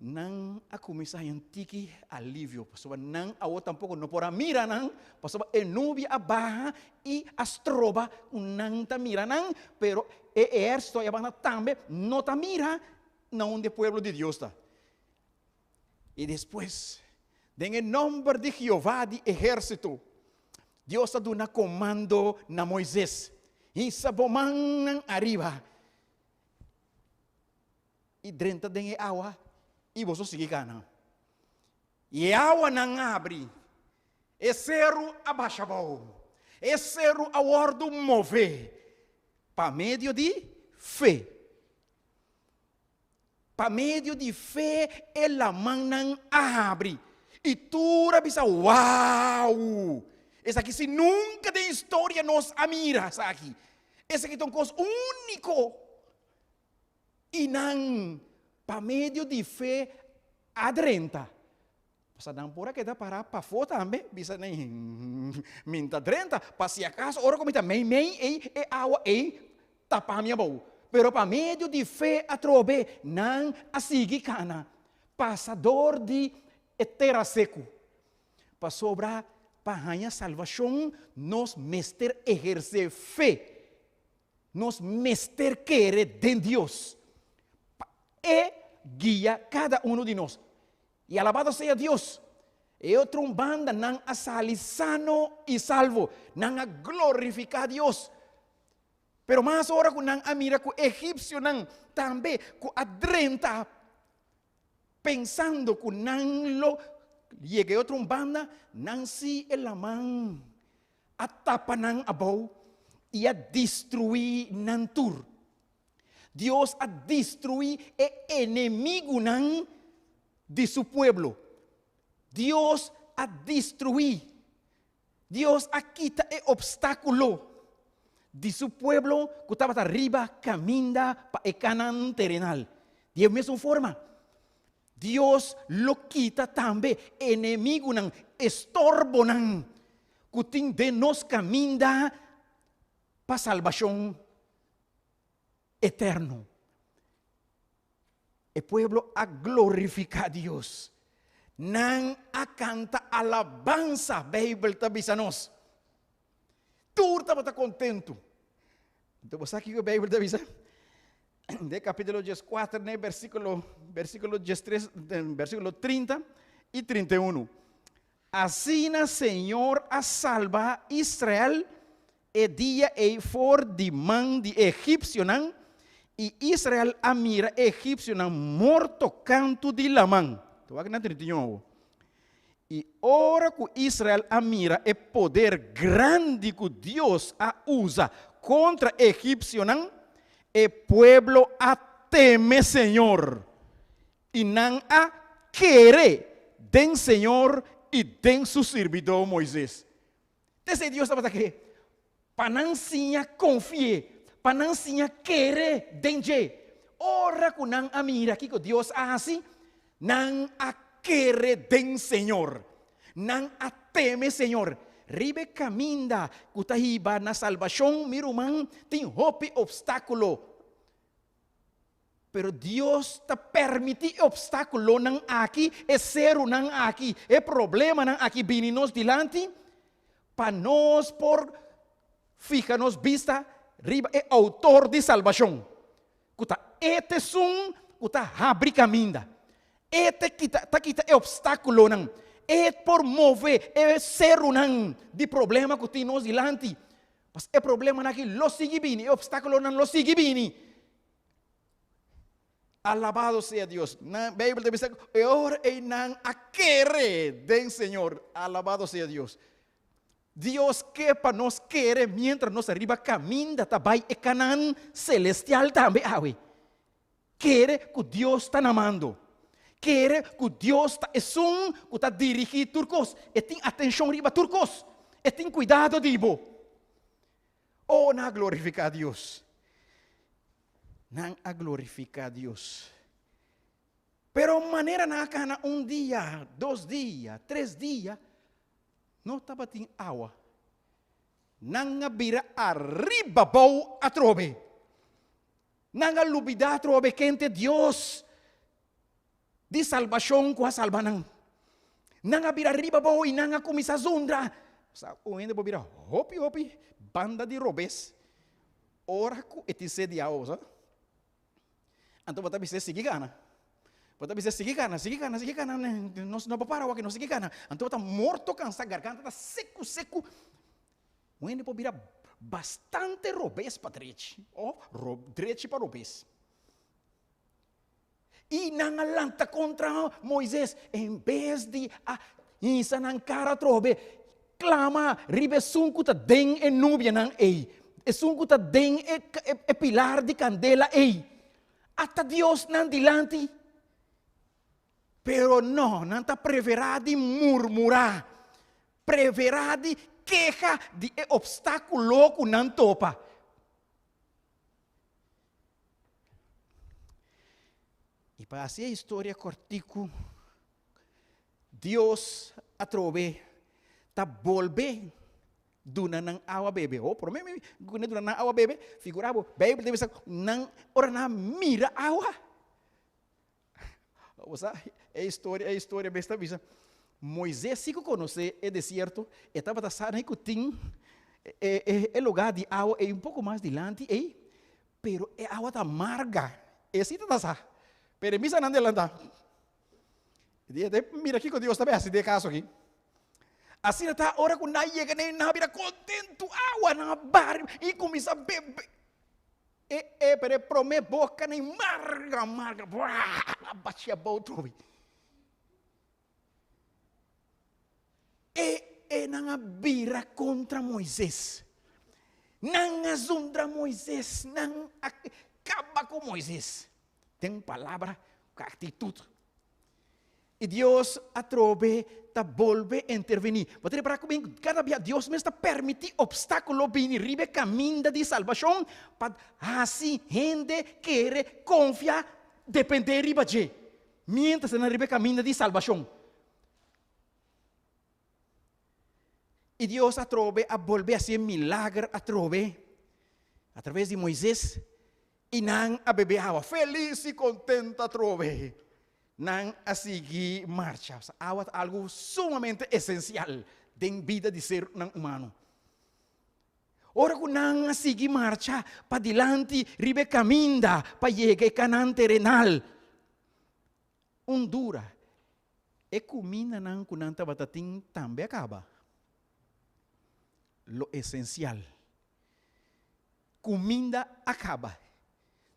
não a começar a tique alívio, pessoal, não a outra tampouco não pode mirar não, pessoal, nuvem a barra e as trova não tá mira não, pero o exército e a também não tá mira não onde o povo de Deus está. E depois, em nome de Jeová de exército, Deus está dando comando na Moisés, e saboman arriba, e dentro de água. E você sigue cana. E a água não abre. E cerro abaixa e cerro a ordo move. Para meio de fé. Para meio de fé, ela não abre. E tu rabisa, uau! Essa aqui se nunca tem história nos amira, essa aqui. Essa aqui é uma coisa única. E não para meio de fé adrenta. Passa não por aqui para fora também, bisa nem minta drenta, para se acaso ora como também e água tapa minha boca. Pero para meio de fé a trove não a seguir cana. Passador de terra seco. Para sobrar para ganhar salvação, nós mester exercer fé. Nós mester querer de Deus. E guia cada um de nós. E alabado seja Deus. E outra banda não a salir sano e salvo, não a glorificar Deus. Pero mais agora que não a mira que o egípcio não também que adrenta pensando que não lo llegue outra banda não se ela mão a tapa não abou e a destruir não tur. Deus a destruir o inimigo de seu pueblo. Deus a destruir. Dios a quita el obstáculo de su pueblo que estaba arriba, camina para el Canaán terrenal. De la misma forma, Dios lo quita también, enemigo nan, estorbo nan, que de nos camina para salvación eterno. El pueblo a glorificar a Dios. Nan a canta alabanza, Bible tabisanos. Tú estás contento. Entonces aquí que Bible tabisa. De capítulo 14, versículo 13, versículo 30 y 31. Así na Señor a salva Israel el día e for de man de egipcio nan, y Israel a mira egipcio nan morto canto de la man. E ora que Israel a mira é poder grande que Deus a usa contra egípcio, não? E pueblo a teme Senhor e não a querer den Senhor e den su servidor Moisés. Esse Deus estava aqui para não se confie, para não se querer den je. Ora que não a mira aqui que Deus assim, não a querer den Senhor, não a teme Senhor. Ribe caminda, kutahiba na salvação, miruman, tem hope obstáculo. Pero Deus te permite obstáculo não aqui, é ser não aqui, é problema não aqui, vini nos dilante, para nós por fica-nos vista, riba é autor de salvação. Kuta este sun, kuta abre caminda. Este kita é obstáculo não. É por mover, é ser um de problema que tem nos dilante. Mas é problema aqui, lo sigue bini, é obstáculo não lo sigue bini. Alabado sea Dios. Na Bíblia diz, ora e não a querer den Senhor. Alabado sea Dios. Dios que para nos querer mientras nos arriba caminda tabai e Canaán celestial também. Querer que Deus está amando. Querer que Deus está que está dirigindo turcos. E tem atenção riba turcos. E tem cuidado de ibo. Oh, na glorificar a Deus. Não a glorificar a Deus. Pero maneira na cana dia, 2 dias, 3 dias, não estava tendo água. Não vira arriba bom a trove. Não lubida a trove quente Deus. De salvação com a salvação. Não vira arriba bom e não começa a zundra. O ainda vou virar hopi, banda de robês. Ora com esse de água. Então você vai seguir gana. Você vai seguir gana. Não para aqui, não seguir gana. Então você está morto, cansado, garganta está seco. O ainda vou virar bastante robês para direita. Direita para robês. E não lanta contra Moisés, em vez de ensinar cara trove, clama, ribe suncuta den e núbia não ei, e suncuta den e pilar de candela ei, até Deus não dilante, pero não está preverá de murmurar, preverá de queja de obstáculo que não topa. E para assim a história cortico, Deus a trove, tá volve duna nang água bebe. Oh, por mim, duna nang água bebe, figurava, bebe deve ser nang ora na mira água. É história besta visa. Moisés se conhece o deserto, estava passando aí que tinha o lugar de água é um pouco mais dilante, pero a água tá amarga. Esse tá passando. Permisa não adelantar. Mira aqui que Deus está bem assim, de caso aqui. Assim está a hora que não chega nem na vira contento, água na barra e começa a beber. Pero promete boca nem marga, bate a boca. Não vira contra Moisés. Não azundra Moisés, não acaba com Moisés. Tem palavra com atitude. E Deus atrove ta volve intervenir. Você para comigo, cada dia Deus me está permitir obstáculo vir ribe caminho de salvação para assim gente querer confiar depender riba de. Mientras na ribe caminho de salvação. E Deus atrove a volver a ser milagre atrove através de Moisés e não a beber água feliz e contenta atrove. Não a seguir marcha. Água é algo sumamente essencial da vida de ser humano. Ora que não a seguir marcha para dilante, ribe caminda, para chegar a Canaã terrenal. Dura. E comida não que não estava também acaba. Lo essencial. Comida acaba.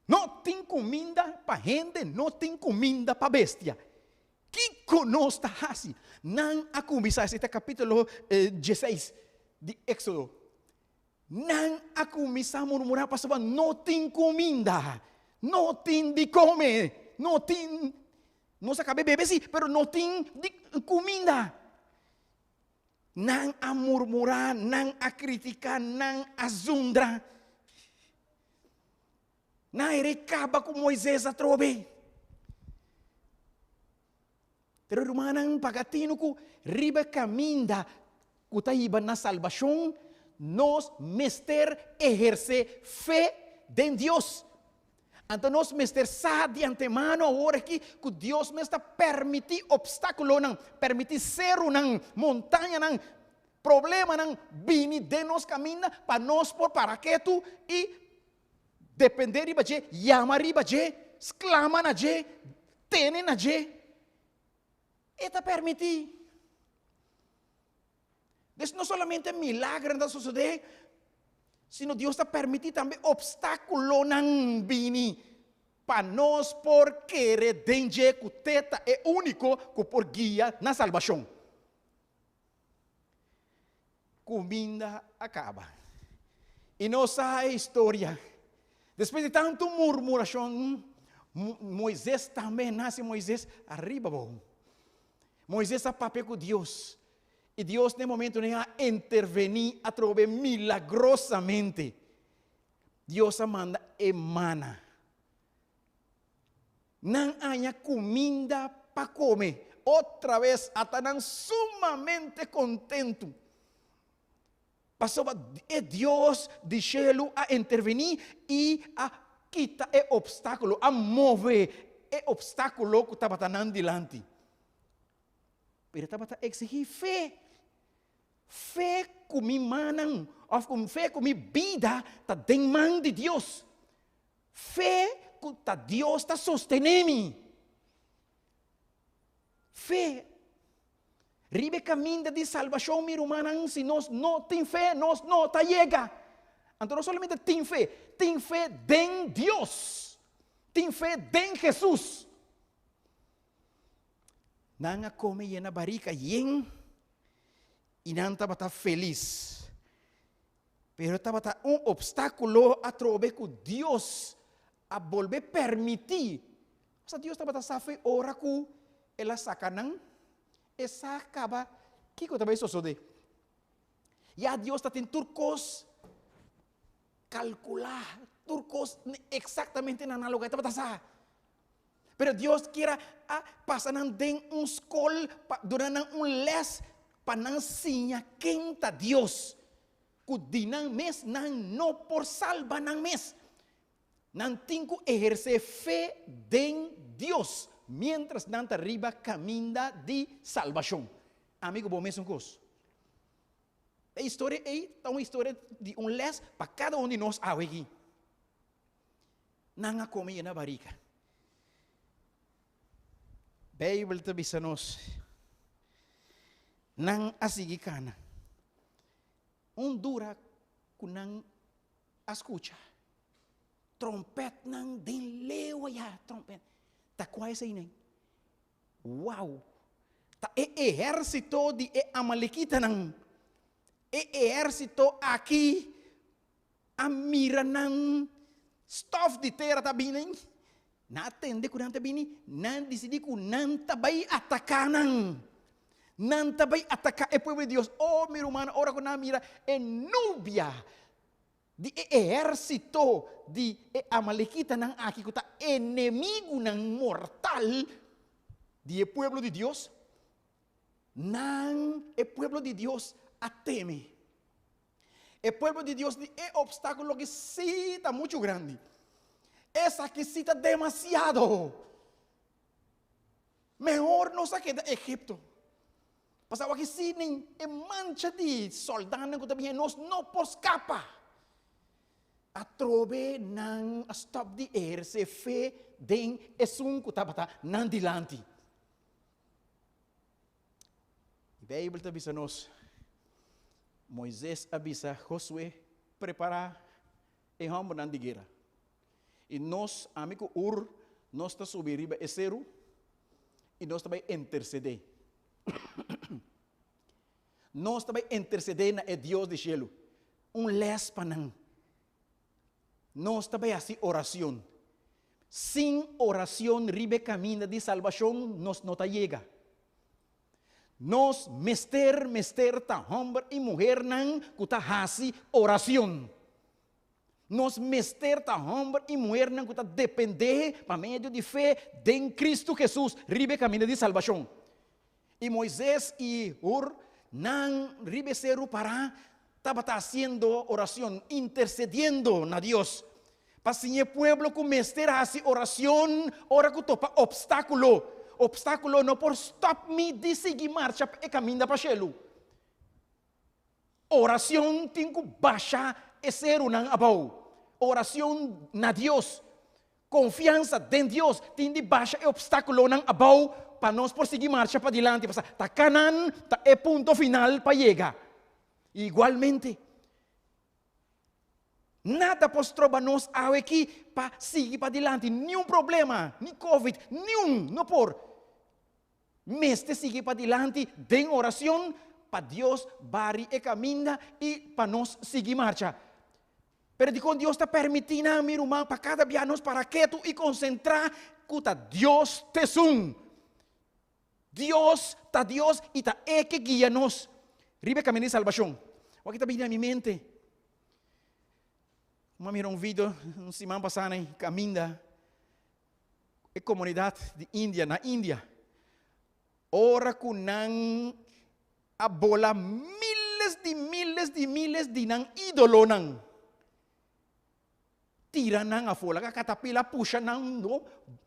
Não tem comida para gente, não tem comida para bestia. Que conosco assim? Não a começar este capítulo 16 de Éxodo. Não a começar a murmurar para saber, não tem comida, não tem de comer, não tem, não se acaba beber sim, mas não tem de comida. Não a murmurar, não a criticar, não a zundrar. Não recaba com Moisés a trove. Pero rumanang pagatino ko, riba caminda, kutaiba na salvação, nos mester ejerce fé de Deus. Então nós mester sabe de antemano agora que Deus me está permitir obstáculo, não, permitir ser não, montanha não, problema não, vini de nos caminha para nós por para que tu e depender riba je, yama riba je, exclama na je, tene na je. Eta permitir. Isso não solamente milagre da sociedade, sino Deus está permitindo também obstáculo não vini para nós por querer dengue que teta é único que por guia na salvação. Comida acaba. E nossa história. Depois de tanto murmuração, Moisés também nasce Moisés arriba bom. Moisés a papel com Deus. E Deus, no momento, a intervenir a través milagrosamente. Deus a manda emana. Não há comida para comer. Outra vez, estarão sumamente contentos. Passou é Deus de céu a intervenir e a quitar o obstáculo, a mover o obstáculo que estava andando diante. Mas estava a exigir fé. Fé com minha mão, ou com fé com minha vida, está dentro mão de Deus. Fé que Deus está sostenendo. Fé. Ribe caminho de salvação, minha irmã, se nós não temos fé, nós não está chega. Então não solamente tem fé em Deus, tem fé em Jesus. Não come na barriga e não estava feliz. Pero estava obstáculo a través que Deus a volver permitir. Mas Deus estava safe ora que ela sacanang. Essa acaba, que eu também sou de. E a Deus está tendo turcos calcular, turcos exatamente na analogia, está passando. Pero Deus quer passar dentro escola, durante les, para não ensinar quem está Deus. Que dinam mes, não por salva não mes. Não tem que exercer fé em Deus. Mientras nanta arriba caminha de salvação. Amigo, bom mesmo coisa. A história é uma história de les para cada um de nós aqui. Não há comida na barriga. Bíblia está dizendo nós. Não há seguir cana. Dura que não escuta. Trompete não den lewa ya trompete. Tá quase aí, né? Uau! Tá exército de Amalequita, não? Exército aqui, a mira, não? Stof de terra, tá bem, né? na atende ku nanta bini, nan decidi ku nanta bay atakanan. Nanta bay atacar o pueblo de Deus. Oh, meu irmão, ora com na mira, é núbia de exército de Amalequita nang aqui que tá inimigo nang mortal de pueblo de Deus. Nang o pueblo de Deus ateme. O pueblo de Deus é obstáculo que sí está muito grande. Essa que sí está demasiado. Mejor não saque de Egipto. Pasaba que sí nem mancha de soldado que também nós não pos capa. A trove nang stop di air se fe den esun kutabata nan dilanti. A Bíblia avisa nos, Moisés avisa Josué preparar e hambo nan digueira. E nós, amigo nós está subir riba esero e nós também interceder. Nós também interceder na Deus de cielo. Lespanang. Nós também assim oração. Sem oração, ribe caminho de salvação, nós não chega. Nós, mester, ta homem e mulher, não, kuta hasi oração. Nós, mester, ta homem e mulher, não, kuta depender, para meio de fé, em Cristo Jesus, ribe caminho de salvação. E Moisés e não ribe seru para estaba haciendo oración, intercediendo na Dios. Para si el pueblo cometer a hacer oración, ora que topa obstáculo. Obstáculo no por stop me de seguir marcha e caminho para chelo. Oración tengo baixa e ser unang abau. Oración na Dios. Confiança em Deus. Tem de baixa e obstáculo nang abau para nós por seguir marcha para adiante. Tá canan, tá é ponto final para chegar. Igualmente, nada postroba nos aqui para seguir para adiante, nenhum problema, nem Covid, nenhum, não por. Mas te seguir para adiante, den oração para Deus, bari e caminha e para nós seguir marcha. Pero com Deus está permitindo, meu irmão, para cada dia nos para quieto e concentrar, que Deus te sum. Deus e está que guia nos. Ribe caminho de salvação. O que está vindo na minha mente? Uma mira vídeo, semana passada, em caminho da comunidade de Índia, na Índia. Ora com nang a bola miles de nang ídolo nang. Tira nang a fola, catapila, puxa nang, no?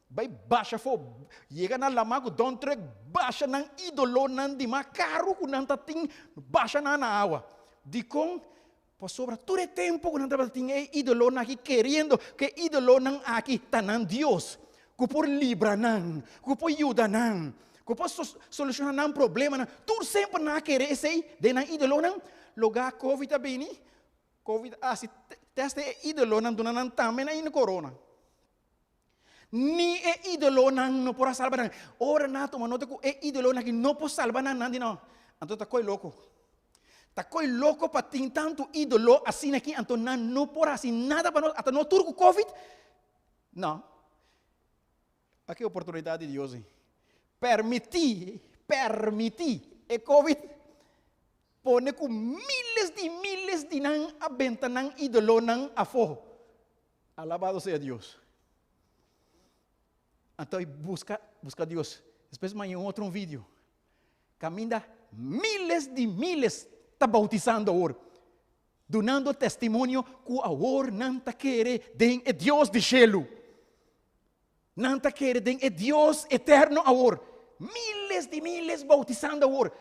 Vai baixa fo, chega na lamago, dontre baixa nang ídolo nang di macaro com nang tating baixa na água. De com por sobra todo o tempo com nang tating é ídolo nang aqui querendo que ídolo nang aqui tá nang Deus, que por libra nang, que por ajuda nang, que por solucionar nang problema nang. Tu sempre na querer esse de nang ídolo nang, lugar Covid tá bem, Covid se teste ídolo nang dona nang também na corona. Ni é ídolo não pode salvar não. Ora na toma nota que é ídolo que não pode salvar não. Então tá coi louco. Tá coi louco para ter tanto ídolo assim aqui. Então não pode assim nada para nós. Até não turco Covid. Não. Aqui é a oportunidade de Deus. Permitir e Covid pone com miles de não abenta não ídolo não a fogo. Alabado seja Deus. Então, busca Deus. Depois, amanhã, outro vídeo. Caminha miles está bautizando agora. Dando testemunho que agora não está querendo é Deus de cielo. Não está querendo é Deus eterno agora. Miles bautizando agora.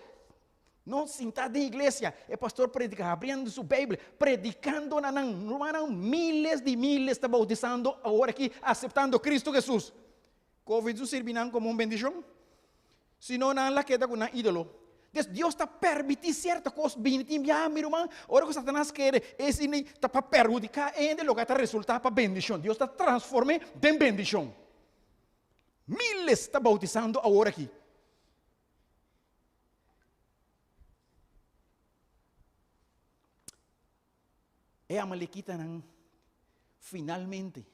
Não sentado na igreja, o pastor predica, abrindo sua Bíblia, predicando, não, miles está bautizando agora aqui, aceitando Cristo Jesus. Covid não serve como uma bendição. Se não, não queda com um ídolo. Deus está permitindo certa coisa. Bem, meu irmão, ora que Satanás quer, esse está para perjudicar, e logo está resultar para bendição. Deus está transformando em bendição. Miles está bautizando agora aqui. É a Malequita, finalmente,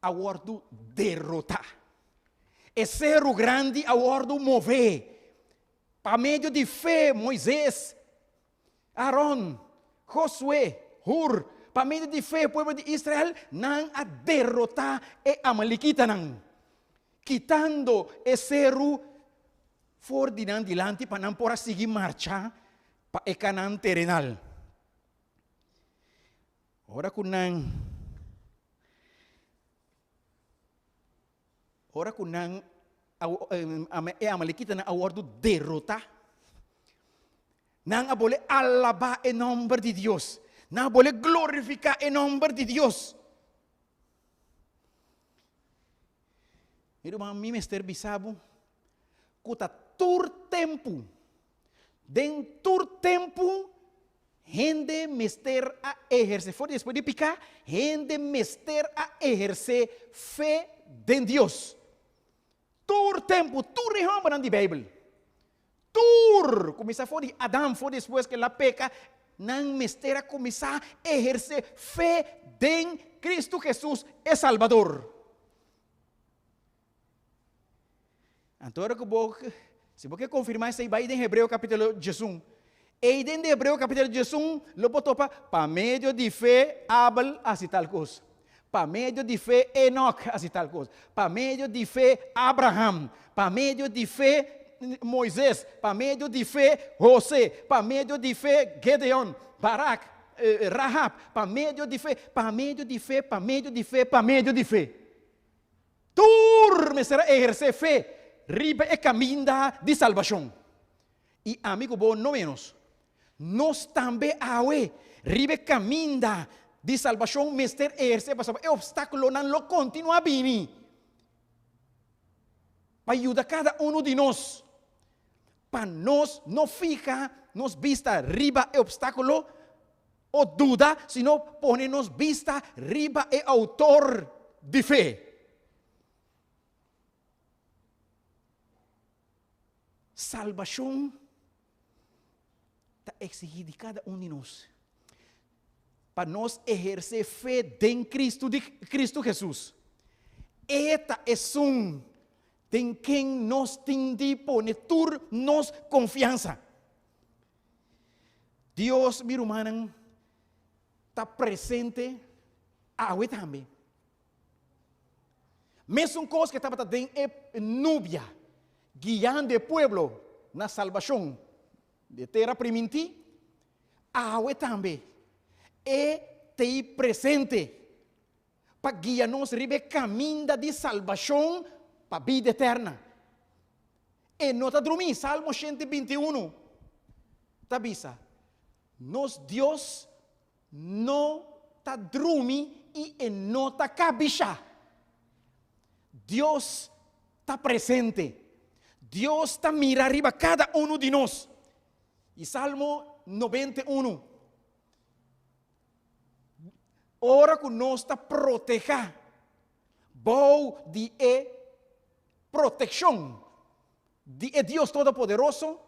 aguardo derrotar. É ser o grande aguardo mover. Para meio de fé, Moisés, Arão, Josué, Hur, para meio de fé, o povo de Israel, não a derrotar e Amalequita não. Quitando esse for dilante para não poder seguir marchar para o Canaã terrenal. Ora que não Amalequita não aguardo derrotar. Não boleh alabar o nome de Deus. Não boleh glorificar o nome de Deus. Irmão, mi mister bisabo, kuta tur tempo. Dentro tempo, gente mister a exercer. Foi depois de picar, gente mister a exercer fé em Deus. Tur tempo, tur rehamba na Bíblia. Tur, começar foi Adão, foi depois que ela peca, não mister a começar a exercer fé em Cristo Jesus, é Salvador. Então, se você confirmar isso aí, vai em Hebreu capítulo 11. E em Hebreu capítulo 11, lo botou para meio de fé, Abel, assim tal coisa. Para meio de fé, Enoch, assim tal coisa. Para meio de fé, Abraham. Para meio de fé, Moisés. Para meio de fé, José. Para meio de fé, Gedeon, Barak, Rahab. Para meio de fé, para meio de fé, para meio de fé, para meio de fé. Tur será exercer fé. Riba é caminho de salvação. E amigo bom, não menos. Nós também awe riba caminho de salvação, mister exercer é obstáculo não lo continua bem. Para ajudar cada um de nós. Para nós não fica nos vista riba é obstáculo ou dúvida, sino pone-nos vista riba é autor de fé. Salvação está exigida de cada um de nós. Para nós exercer fé em Cristo Jesus. Esta é em quem nós temos de poner nos confiança. Deus, meu irmão, está presente agora também. Mesmo coisa que estava dentro é núbia. Guiando o povo na salvação de terra primitiva, agora também é te presente para guiar-nos ribe caminho de salvação para a vida eterna. E não está dormindo, Salmo 121, está bisa, nos Deus não está dormindo e não está cabicha. Deus está presente. Deus está mirando arriba cada um de nós. E Salmo 91. Ora que nós está proteger. Boa de proteção. De Deus Todo-Poderoso.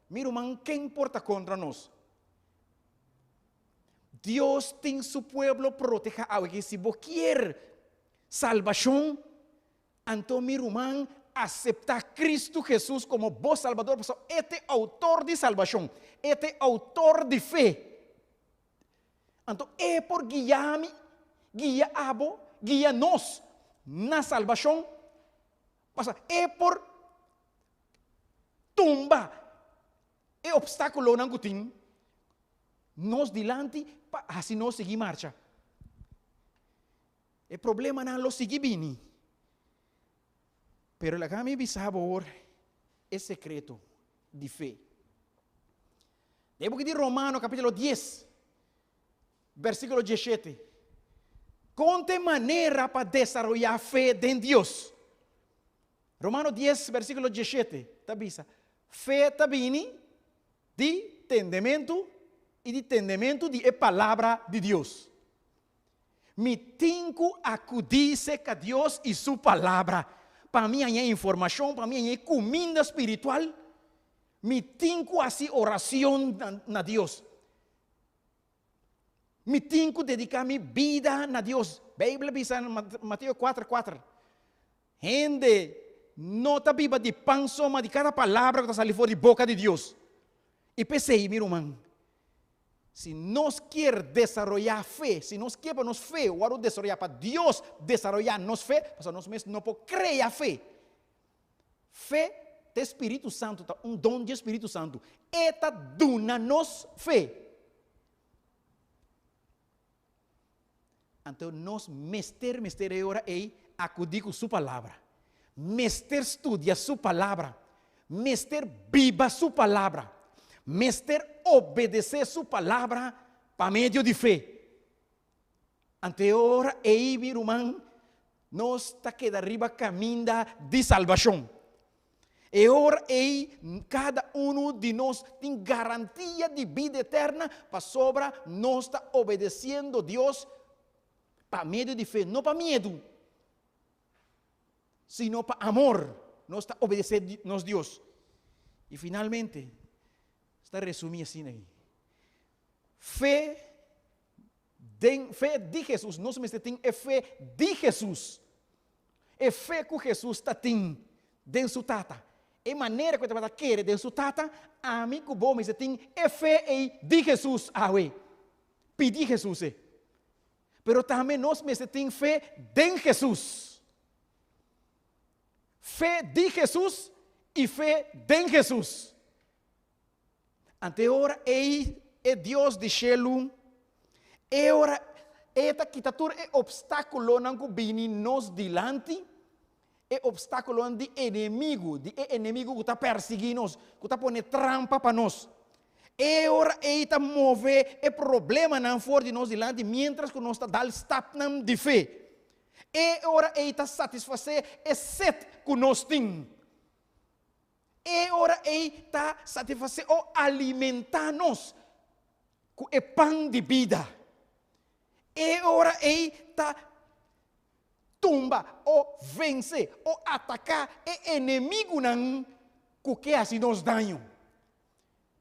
Mira, irmão, quem importa contra nós? Deus tem seu pueblo proteger. Porque se você quer salvação, então, meu irmão, aceptar Cristo Jesus como bom Salvador, este autor de salvação, este autor de fé. Então, é por guiar-me, guiar-abo, guiar-nos na salvação, é por tumba, é obstáculo não tem, nós dilante, assim nós seguir marcha. O problema não lo seguir bem. Pero la que me sabor es secreto de fe. Debo que de Romano capítulo 10, versículo 17. Conte manera para desarrollar fe en Dios. Romano 10, versículo 17. Está bisa. Fe está vindo de entendimento e de entendimento de palavra de Deus. Me tenho a acudir-se a Deus e sua palavra. Para mim é informação, para mim é comida espiritual. Me tenho assim oração na Deus. Me tenho dedicar minha vida na Deus. Bíblia diz em Mateus 4:4. Gente, não está viva de pão só, mas de cada palavra que está saindo fora da boca de Deus. E pensei, meu irmão, se nós quer desarrollar fé, se nós quer para nós fé, ou algo desarrollar para Deus desarrollar nos fé, porque nós mesmos não podemos criar fé. Fé do Espírito Santo, dom do Espírito Santo. Eta duna nos fé. Então nós mester agora é acudir com sua palavra. Mester estudia sua palavra. Mester viva sua palavra. Mester obedecer sua palavra para meio de fé. Ante ora e irmão, nós está que arriba caminho de salvação. E ora e cada de nós tem garantia de vida eterna para sobra nós está obedecendo a Deus para meio de fé, não para medo, sino para amor. Nós está obedecendo a Deus. E finalmente, está resumido assim aí. Fé de Jesus, nós mesmo tem fé de Jesus. É fé que Jesus está tendo dentro de sua tata. É maneira que você quer dentro de sua tata, a mim que bom, mas tem fé de Jesus. Pedir Jesus. Pero também nós mesmo tem fé em Jesus. Fé de Jesus e fé em Jesus. Ante ora é Deus de céu. É ora esta quitatura é obstáculo não que vem nos dilante. É obstáculo de inimigo que está perseguindo nós, que está pondo trampa para nós. É hora de mover o problema não for de nós dilante, mientras que nós está dando step de fé. É hora de satisfazer o sede que nós temos. É hora de satisfazer ou alimentar-nos com o pão de vida. É hora de tumba ou vencer ou atacar o inimigo não que assim nos danho.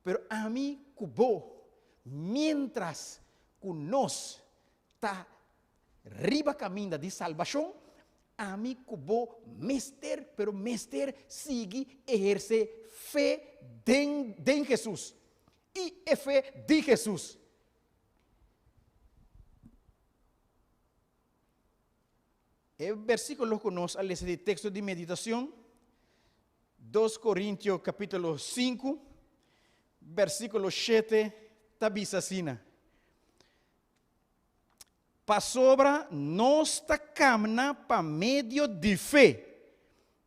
Pero a mim cubo, mientras que nós está riba caminho de salvação, a mim cubo pero mester sigue exercer fé em Jesus e a fé de Jesus. O versículo que nós lemos de texto de meditação, 2 Coríntios capítulo 5, versículo 7, diz assim: para sobra nós caminhamos para meio de fé,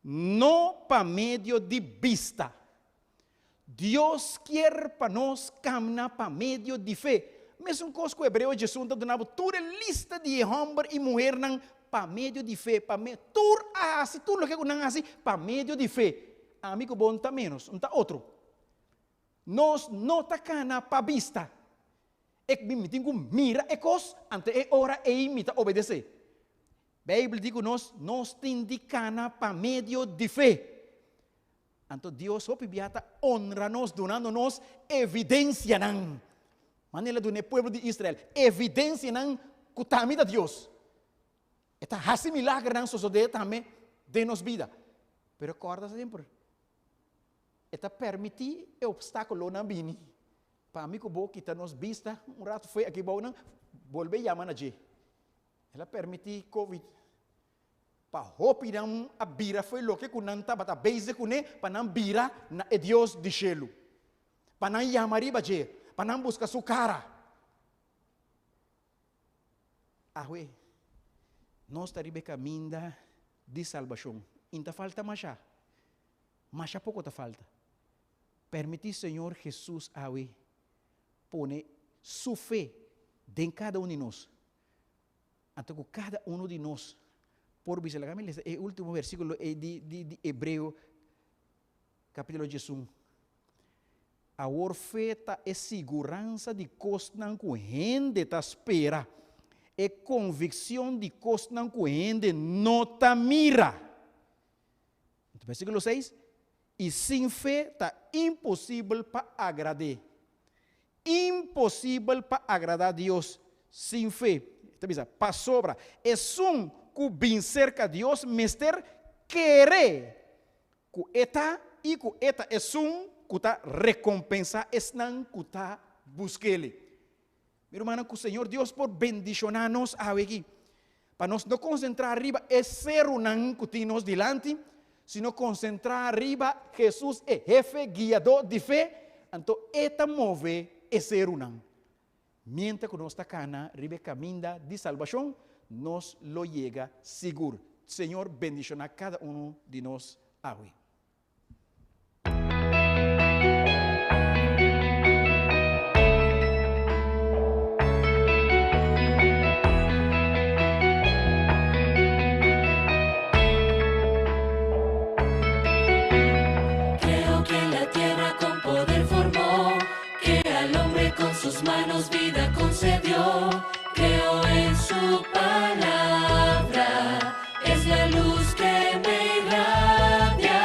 não para meio de vista. Deus quer para nós caminhar para meio de fé. Mesmo coisa que o hebreu Jesus está dando toda lista de homem e mulher para meio de fé, para meio tudo o que não assim para meio de fé. Amigo bom está menos, não está outro. Nós não está cana para vista. É que me tenho mira e cos ante é hora e me obedecer. Bíblia diz que nós tem de cana para meio de fé. Então Deus o pibiata honra nos donando-nos evidência não. Maneira do povo de Israel, evidência não que também da Deus. Está assim milagre não sucede também de nos vida. Pero acorda sempre. Está permitir o obstáculo na bini. Para mim que vou quitar nos vista, rato foi aqui bom não, volver chamar na G. Ela permitir Covid. Para hopirar a bira foi lo que kunanta bata base kune para não bira na Deus de céu. Para não chamar iba G, para não buscar sua cara. Ahue. Nós estaremos caminho de salvação. Ainda falta mais. Mas pouco te falta. Permitir, Senhor Jesus, ahue, pone sua fé em cada um de nós. Então, cada um de nós, por visão, o último versículo é de Hebreu, capítulo 11. A orfeta é segurança de costa que gente está espera. É convicção de coisa que a gente não está mira. Então, versículo 6. E sem fé está impossível para agradar. Impossível para agradar a Deus sem fé. para sobra. Es un que bien cerca a Dios, mister querer. Que eta y que eta es un que está recompensa, es nan que está busquele. Mi hermano, que el Señor Dios por bendicionarnos aquí. Para nos no concentrar arriba, es ser un que tenemos delante, sino concentrar arriba, Jesús es jefe, guiador de fe, entonces esta move es ser un. Mientras que nuestra cana, arriba camina de salvación, nos lo llega seguro. Señor, bendiciona a cada uno de nosotros hoy. Sus manos vida concedió, creo en su palabra, es la luz que me irradia.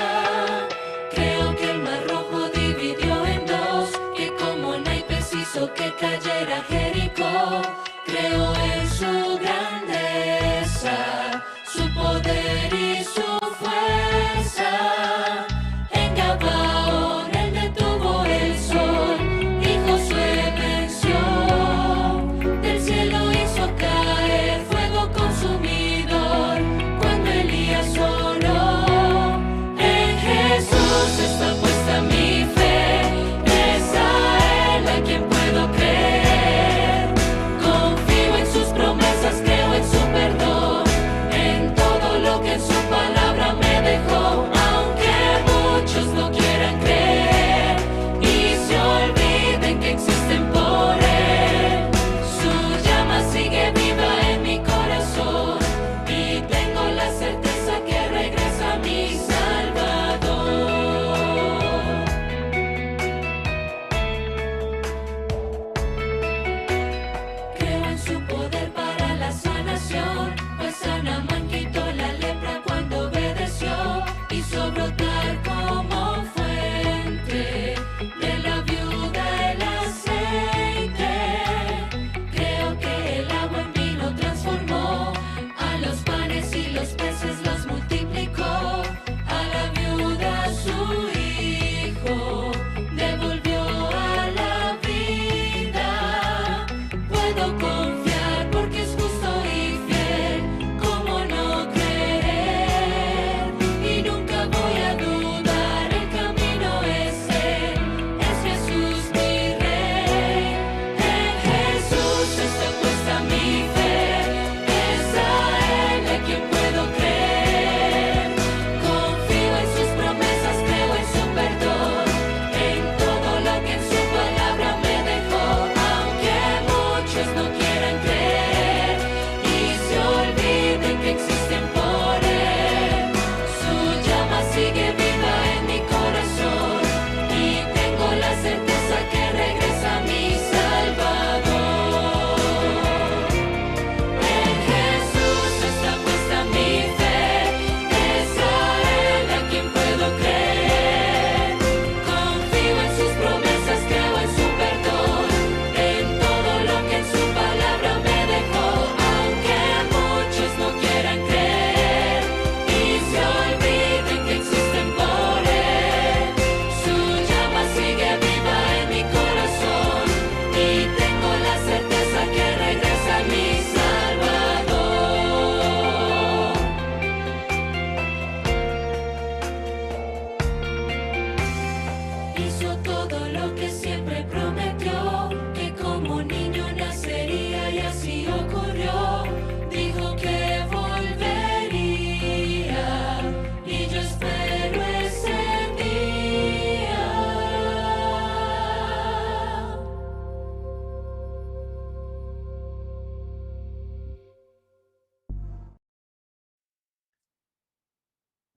Creo que el mar rojo dividió en dos, que como naipes hizo que cayera Jericó. Creo en su grandeza, su poder y su fuerza. En Gabaón él detuvo el sol.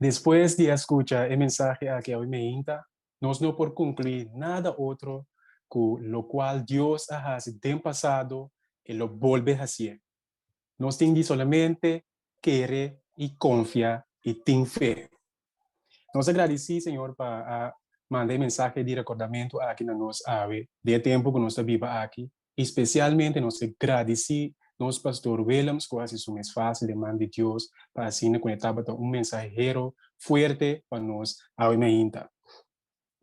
Después de escuchar el mensaje a que hoy me inta, nos no por concluir nada otro que lo cual Dios ha hecho en pasado y lo vuelve a hacer. Nos tiene solamente querer y confiar y tener fe. Nos agradecemos, Señor, para mandar mensaje de recordamiento a quien nos ave de tiempo que nos viva aquí. Especialmente nos Nos pastor Williams, quase isso mais fácil, demanda de Deus, para assim conectar mensagero fuerte para nós ao imeinta.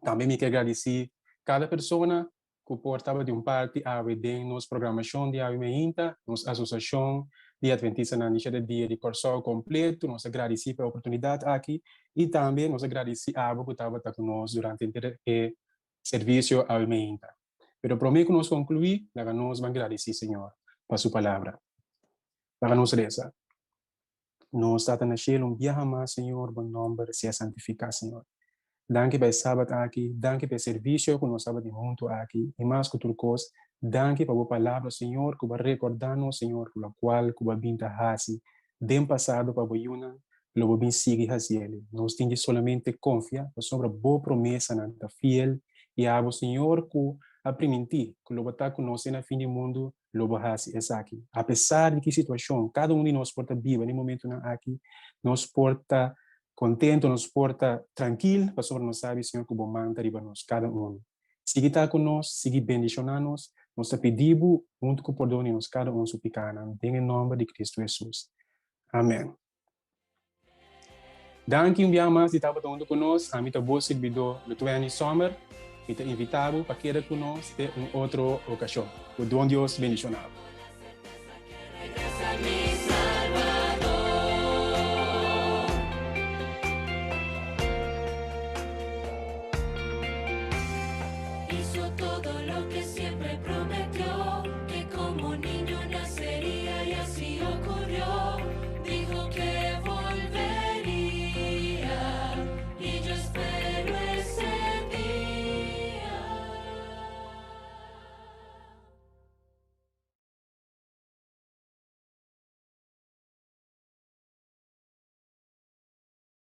Também me quero agradecer cada pessoa que portava de parte a ver nos programação de ao imeinta, nossa associação de Adventista na Nicha de Dia de Corso completo, nós agradecemos pela oportunidade aqui e também nós agradecemos a Abo que estava conosco durante o serviço ao imeinta. Pero para mim que nós concluir, nós vamos agradecer, Senhor, por sua palavra. Nós vamos rezar. Nós estamos na cielo, viaja mais, Senhor, bom nome, seja santificado, Senhor. Danke pelo sábado aqui, danke pelo serviço que nós estamos junto aqui, e mais que tudo coisa, danke pela palavra, Senhor, que vai recordar-nos, Senhor, com a qual que vai vir a hasi, dem passado para o Yuna, lo vai seguir hacia ele. Nós temos somente confiar sobre a boa promessa na fiel, e a o Senhor que aprendeu, que lo vai estar conosco na fim do mundo, lo vai hasi aqui. Apesar de que situação, cada de nós porta viva no momento aqui, nós porta contento, nos porta tranquilo, para sobre nós sabe, Senhor, que bom manda riba nós, cada Sigue estar conosco, sigue bendicionar-nos, nós te pedimos, muito que perdone-nos cada sua pecado, em nome de Cristo Jesus. Amém. Danke dia mais de estar conosco, a mim tá bom servidor do Tuane Sommer, e te invitamos para quedar conosco em outra ocasião. Que Deus bendicionado.